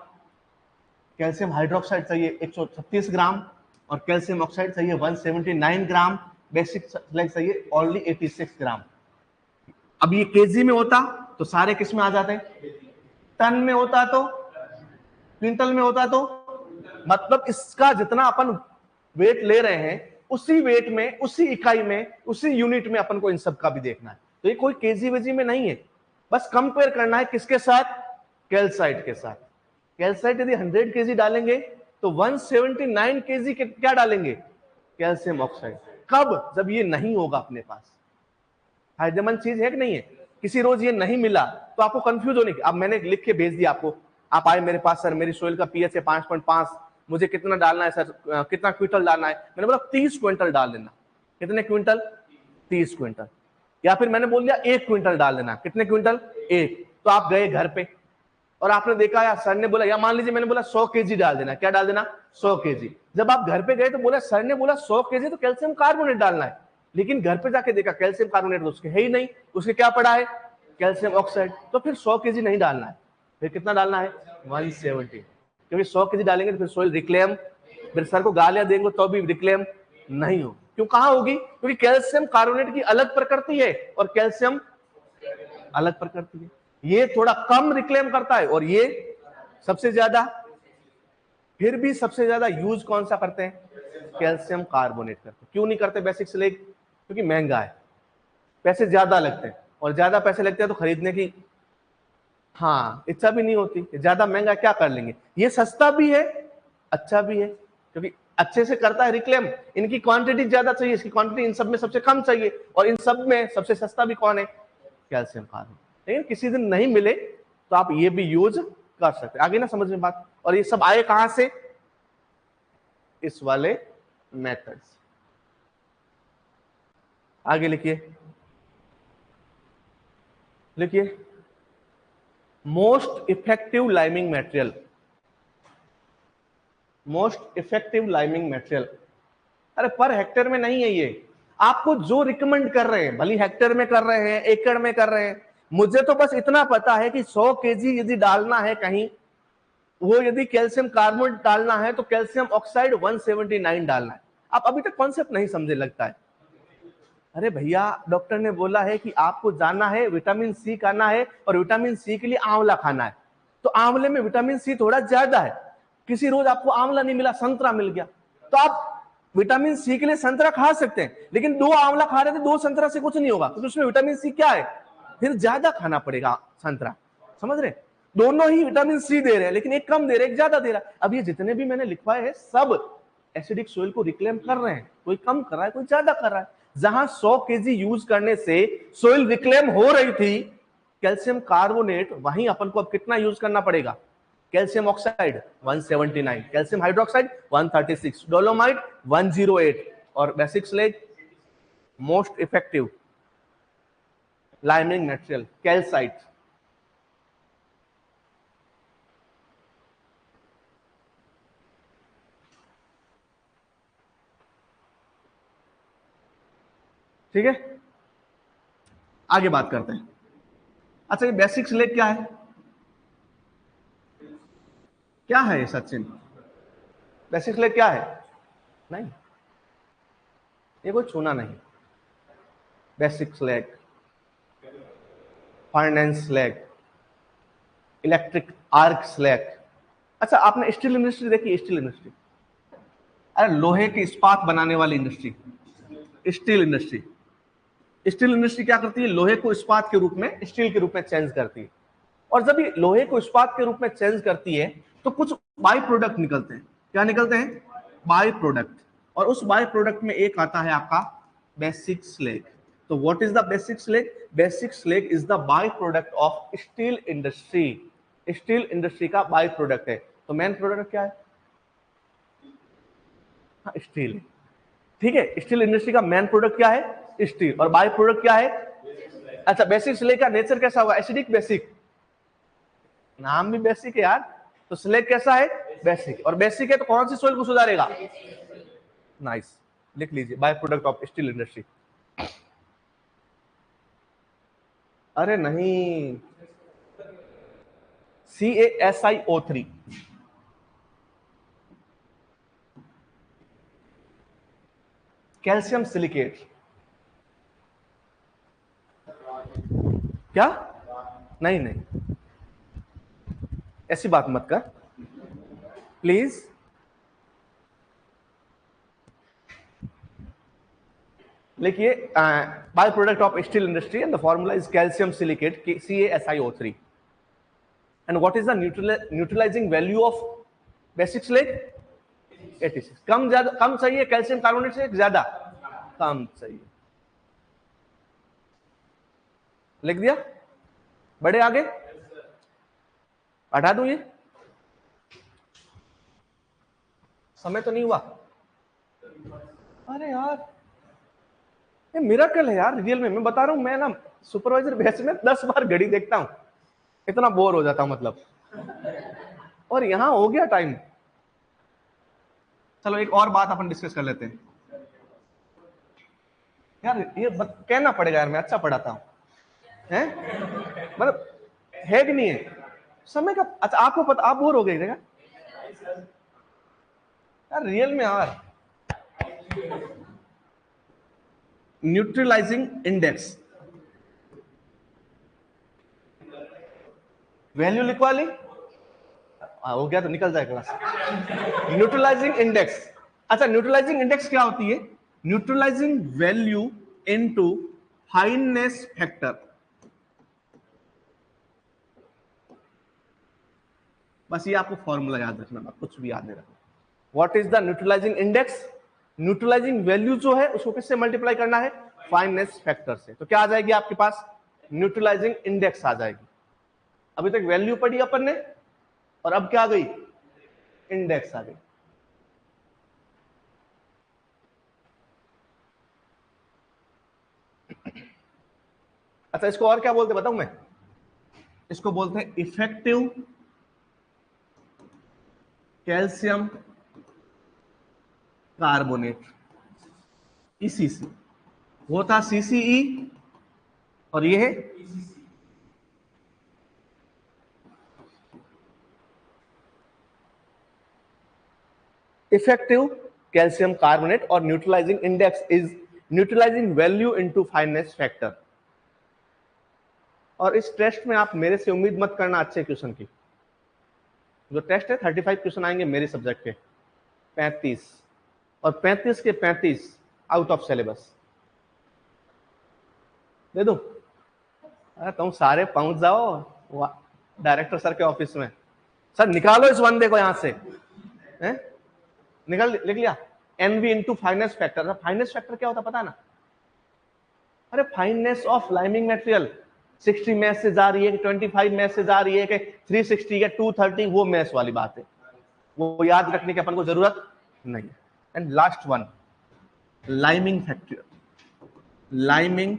कैल्शियम हाइड्रोक्साइड चाहिए 136 ग्राम, और कैल्शियम ऑक्साइड चाहिए 179 ग्राम, बेसिक स्लैग चाहिए ओनली 86 ग्राम। अब ये केजी में होता तो सारे किस में आ जाते, टन में होता तो, क्विंटल में होता तो, मतलब इसका जितना अपन वेट ले रहे हैं उसी वेट में, उसी इकाई में, उसी यूनिट में अपन को इन सब का भी देखना है। तो ये कोई केजी वेजी में नहीं है, बस कंपेयर करना है किसके साथ? कैल्साइट के साथ। कैल्साइट यदि 100 केजी डालेंगे तो 179 केजी क्या डालेंगे? Calcium oxide. कब? जब ये नहीं होगा अपने पास। फायदेमंद चीज है कि नहीं है? किसी रोज ये नहीं मिला तो आपको कंफ्यूज होने की, अब मैंने लिख के भेज दिया आपको, आप आए मेरे पास, सर मेरी सोइल का पीएच है 5.5, मुझे कितना डालना है सर, कितना क्विंटल डालना है? मैंने बोला 30 क्विंटल डाल देना। कितने क्विंटल? 30 क्विंटल। या फिर मैंने बोल दिया 1 क्विंटल डाल देना। कितने क्विंटल? 1। तो आप गए घर पे और आपने देखा, या सर ने बोला, या मान लीजिए मैंने बोला 100 केजी डाल देना। क्या डाल देना? 100 केजी। जब आप घर पे गए तो बोला, सर ने बोला 100 केजी तो कैल्शियम कार्बोनेट डालना है, लेकिन घर पे जाके देखा कैल्शियम कार्बोनेट तो उसके है ही नहीं, उसके क्या पड़ा है? Calcium oxide. तो फिर 100 केजी नहीं डालना है, फिर कितना डालना है? 170। क्योंकि 100 केजी डालेंगे तो फिर सोइल रिक्लेम, फिर सर को गालियां देंगे तो भी रिक्लेम नहीं हो। क्यों? कहां होगी? क्योंकि कैल्शियम कार्बोनेट की अलग प्रकृति है और कैल्शियम अलग प्रकृति है। ये थोड़ा कम रिक्लेम करता है और ये सबसे ज्यादा। फिर भी सबसे ज्यादा यूज कौन सा करते हैं? कैल्शियम कार्बोनेट करते हैं। क्यों नहीं करते बेसिक स्लैग? क्योंकि महंगा है, पैसे ज्यादा लगते हैं, और ज्यादा पैसे लगते हैं तो खरीदने की इच्छा भी नहीं होती, ज्यादा महंगा क्या कर लेंगे। ये सस्ता भी है, अच्छा भी है, क्योंकि अच्छे से करता है रिक्लेम। इनकी क्वांटिटी ज्यादा चाहिए, इसकी क्वांटिटी इन सब में सबसे कम चाहिए, और इन सब में सबसे सस्ता भी कौन है? Calcium carbonate. लेकिन किसी दिन नहीं मिले तो आप ये भी यूज कर सकते हैं। आगे ना समझ में बात? और ये सब आए कहां से? इस वाले मेथड से। आगे लिखिए, लिखिए most effective liming material. Most effective liming material, अरे पर हेक्टेयर में नहीं है ये, आपको जो रिकमेंड कर रहे हैं, भली हेक्टेयर में कर रहे हैं, एकड़ में कर रहे हैं, मुझे तो बस इतना पता है कि 100 केजी यदि डालना है कहीं, वो यदि कैल्शियम कार्बोनेट डालना है तो कैल्शियम ऑक्साइड 179 डालना है। आप अभी तक कॉन्सेप्ट नहीं समझे लगता है। अरे भैया, डॉक्टर ने बोला है कि आपको जाना है विटामिन सी खाना है, और विटामिन सी के लिए आंवला खाना है, तो आंवले में विटामिन सी थोड़ा ज्यादा है। किसी रोज आपको आंवला नहीं मिला, संतरा मिल गया, तो आप विटामिन सी के लिए संतरा खा सकते हैं, लेकिन 2 आंवला खा रहे थे, 2 संतरा से कुछ नहीं होगा, क्योंकि उसमें विटामिन सी क्या है? फिर ज्यादा खाना पड़ेगा संतरा। समझ रहे? दोनों ही विटामिन सी दे रहे हैं, लेकिन एक कम दे रहे हैं, एक ज्यादा दे रहा है। अब ये जितने भी मैंने लिखवाए हैं सब एसिडिक सोइल को रिक्लेम कर रहे हैं, कोई कम कर रहा है, कोई ज्यादा कर रहा है। जहां 100 केजी यूज करने से सोइल रिक्लेम हो रही थी कैल्शियम कार्बोनेट, वहीं अपन को अब कितना यूज करना पड़ेगा? Calcium oxide 179, calcium hydroxide 136, dolomite 108, और basic slag most effective liming material calcite. ठीक है, आगे बात करते हैं। अच्छा, ये बेसिक स्लेग क्या है? क्या है ये सचिन? बेसिक स्लेग क्या है? नहीं, ये कोई छूना नहीं। Basic slag, finance slag, electric arc slag. अच्छा, आपने स्टील इंडस्ट्री देखी? स्टील इंडस्ट्री, अरे लोहे की इस्पात बनाने वाली industry, steel industry. Steel industry क्या करती है? लोहे को इस्पात के रूप में, स्टील के रूप में चेंज करती है। और जब ये लोहे को इस्पात के रूप में चेंज करती है तो कुछ बाई प्रोडक्ट निकलते हैं। क्या निकलते हैं? By product. और उस बाई प्रोडक्ट में एक आता है आपका बेसिक स्लेग। तो what is the basic slag? Basic slag is the by product of steel industry. Steel industry का बाई प्रोडक्ट है। तो मेन प्रोडक्ट क्या है? स्टील। ठीक है, स्टील इंडस्ट्री का मेन प्रोडक्ट क्या है? स्टील। और बाय प्रोडक्ट क्या है? अच्छा, बेसिक स्लेग का नेचर कैसा होगा? एसिडिक बेसिक, नाम भी बेसिक है यार, तो स्लेग कैसा है? बेसिक। और बेसिक है तो कौन सी सोइल को सुधारेगा? नाइस, लिख लीजिए, by product of steel industry. अरे नहीं, CaSiO3, कैल्शियम सिलिकेट। क्या? नहीं नहीं, ऐसी बात मत कर प्लीज। लिखिए, by product of steel industry and the formula is calcium silicate, CaSiO3। And what is the neutralizing value of basic slag? 86। कम ज्यादा, कम चाहिए कैल्शियम कार्बोनेट से? ज्यादा? कम चाहिए। लिख दिया? बड़े आगे हटा दूं ये? समय तो नहीं हुआ? अरे यार, ये मिरेकल है यार, रियल में मैं बता रहा हूं। मैं ना सुपरवाइजर बैच में 10 बार घड़ी देखता हूं, इतना बोर हो जाता हूं मतलब, और यहां हो गया टाइम। चलो एक और बात अपन डिस्कस कर लेते हैं यार, ये कहना पड़ेगा यार, मैं अच्छा पढ़ाता हूं हैं, मतलब है कि नहीं है समय का? अच्छा, आपको पता, आप बोर हो गए यार, रियल में यार। न्यूट्रलाइजिंग इंडेक्स वैल्यू लिखवा ली, हो गया तो निकल जाए क्लास। न्यूट्रलाइजिंग इंडेक्स, अच्छा न्यूट्रलाइजिंग इंडेक्स क्या होती है? Neutralising value into fineness factor. बस ये आपको फॉर्मूला याद रखना, कुछ भी याद नहीं रखना। What is the neutralising index? Neutralising value जो है उसको किससे मल्टीप्लाई करना है? फाइननेस फैक्टर से। तो क्या आ जाएगी आपके पास? न्यूट्रलाइजिंग इंडेक्स आ जाएगी। अभी तक वैल्यू पढ़ी अपन ने, और अब क्या आ गई? इंडेक्स आ गई। अच्छा, इसको और क्या बोलते बताऊं मैं? इसको बोलते हैं इफेक्टिव कैल्शियम कार्बोनेट, ECC। वो था CCE और ये है इफेक्टिव कैल्शियम कार्बोनेट, और neutralising index is neutralising value into fineness factor. और इस टेस्ट में आप मेरे से उम्मीद मत करना अच्छे क्वेश्चन की। जो टेस्ट है 35 क्वेश्चन आएंगे मेरे सब्जेक्ट के, 35, और 35 के 35 आउट ऑफ सिलेबस। दे दूं? अरे तुम सारे पहुंच जाओ डायरेक्टर सर के ऑफिस में, सर निकालो इस बंदे को यहां से, हैं? निकल, लिख लिया? NV into fineness factor. Fineness factor क्या होता पता है ना? अरे fineness of liming material, 60 mesh से जा रही है कि 25 मैस से जा रही है कि 360 या 230, वो मैस वाली बात है, वो याद रखने की अपन को जरूरत नहीं है। And last one, liming factor. Liming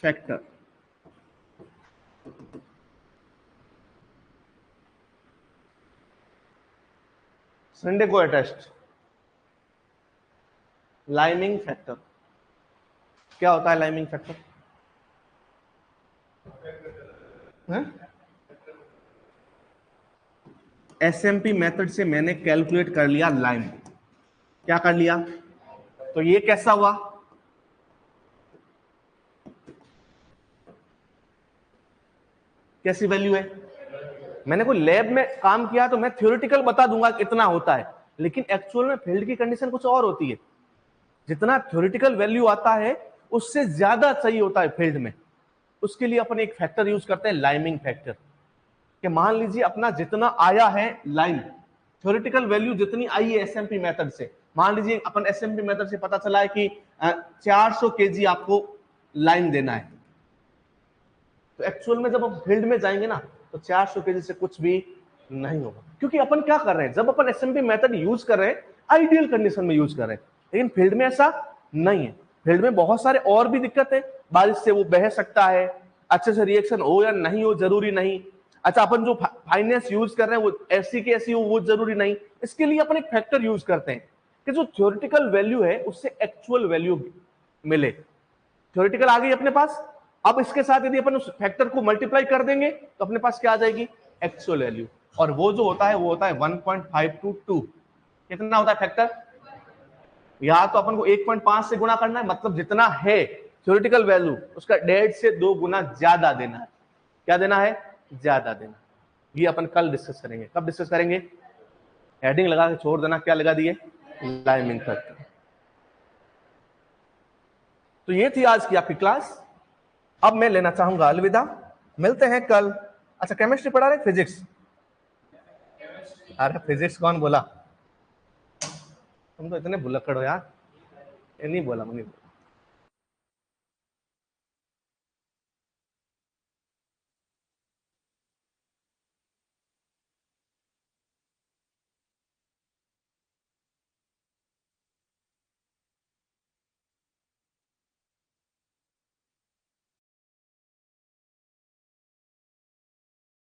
factor Sunday को टेस्ट। लाइमिंग फैक्टर क्या होता है? लाइमिंग फैक्टर SMP मेथड से मैंने कैलकुलेट कर लिया लाइम। क्या कर लिया? तो ये कैसा हुआ? कैसी वैल्यू है? मैंने कोई लैब में काम किया तो मैं थ्योरेटिकल बता दूंगा कितना होता है, लेकिन एक्चुअल में फील्ड की कंडीशन कुछ और होती है। जितना थ्योरेटिकल वैल्यू आता है उससे ज्यादा चाहिए होता है फील्ड में। उसके लिए अपन एक फैक्टर यूज करते हैं, लाइमिंग फैक्टर। कि मान लीजिए अपना जितना आया है लाइम, थ्योरेटिकल वैल्यू जितनी आई है SMP मेथड से, मान लीजिए अपन SMP मेथड से पता चला है कि 400 kg आपको लाइम देना है, तो एक्चुअल में जब हम फील्ड में जाएंगे ना तो 400 kg से कुछ भी नहीं होगा। क्योंकि अपन क्या कर रहे हैं, जब अपन SMP मेथड यूज कर रहे हैं आइडियल कंडीशन में यूज कर रहे हैं, लेकिन फील्ड में ऐसा नहीं है। फील्ड में बहुत सारे और भी दिक्कत है, बारिश से वो बह सकता है, अच्छे से रिएक्शन हो या नहीं हो जरूरी नहीं। अच्छा, अपन जो फाइनेंस यूज कर रहे हैं वो ऐसी की ऐसी हो वो जरूरी नहीं। इसके लिए अपन एक फैक्टर यूज करते हैं कि जो थ्योरेटिकल वैल्यू है उससे एक्चुअल वैल्यू मिले। थ्योरेटिकल आ गई अपने पास, अब इसके साथ यदि अपन उस फैक्टर को मल्टीप्लाई कर देंगे तो अपने पास क्या आ जाएगी, एक्चुअल वैल्यू। और वो जो होता है वो होता है 1.522। कितना होता है फैक्टर, या तो अपन को 1.5 से गुणा करना है, मतलब जितना है थ्योरेटिकल वैल्यू उसका 1.5 से 2 गुना ज्यादा देना है। क्या देना है, ज्यादा देना। ये अपन कल डिस्कस करेंगे। कब डिस्कस करेंगे, हेडिंग लगा के छोड़ देना, क्या लगा दिए, लाइमिंग फैक्टर। तो ये थी आज की आपकी क्लास। अब मैं लेना चाहूंगा अलविदा, मिलते हैं कल। अच्छा, केमिस्ट्री पढ़ा रहे, फिजिक्स? अरे फिजिक्स कौन बोला, तुम तो इतने भुलक्कड़ हो यार, ये नहीं बोला, मुझे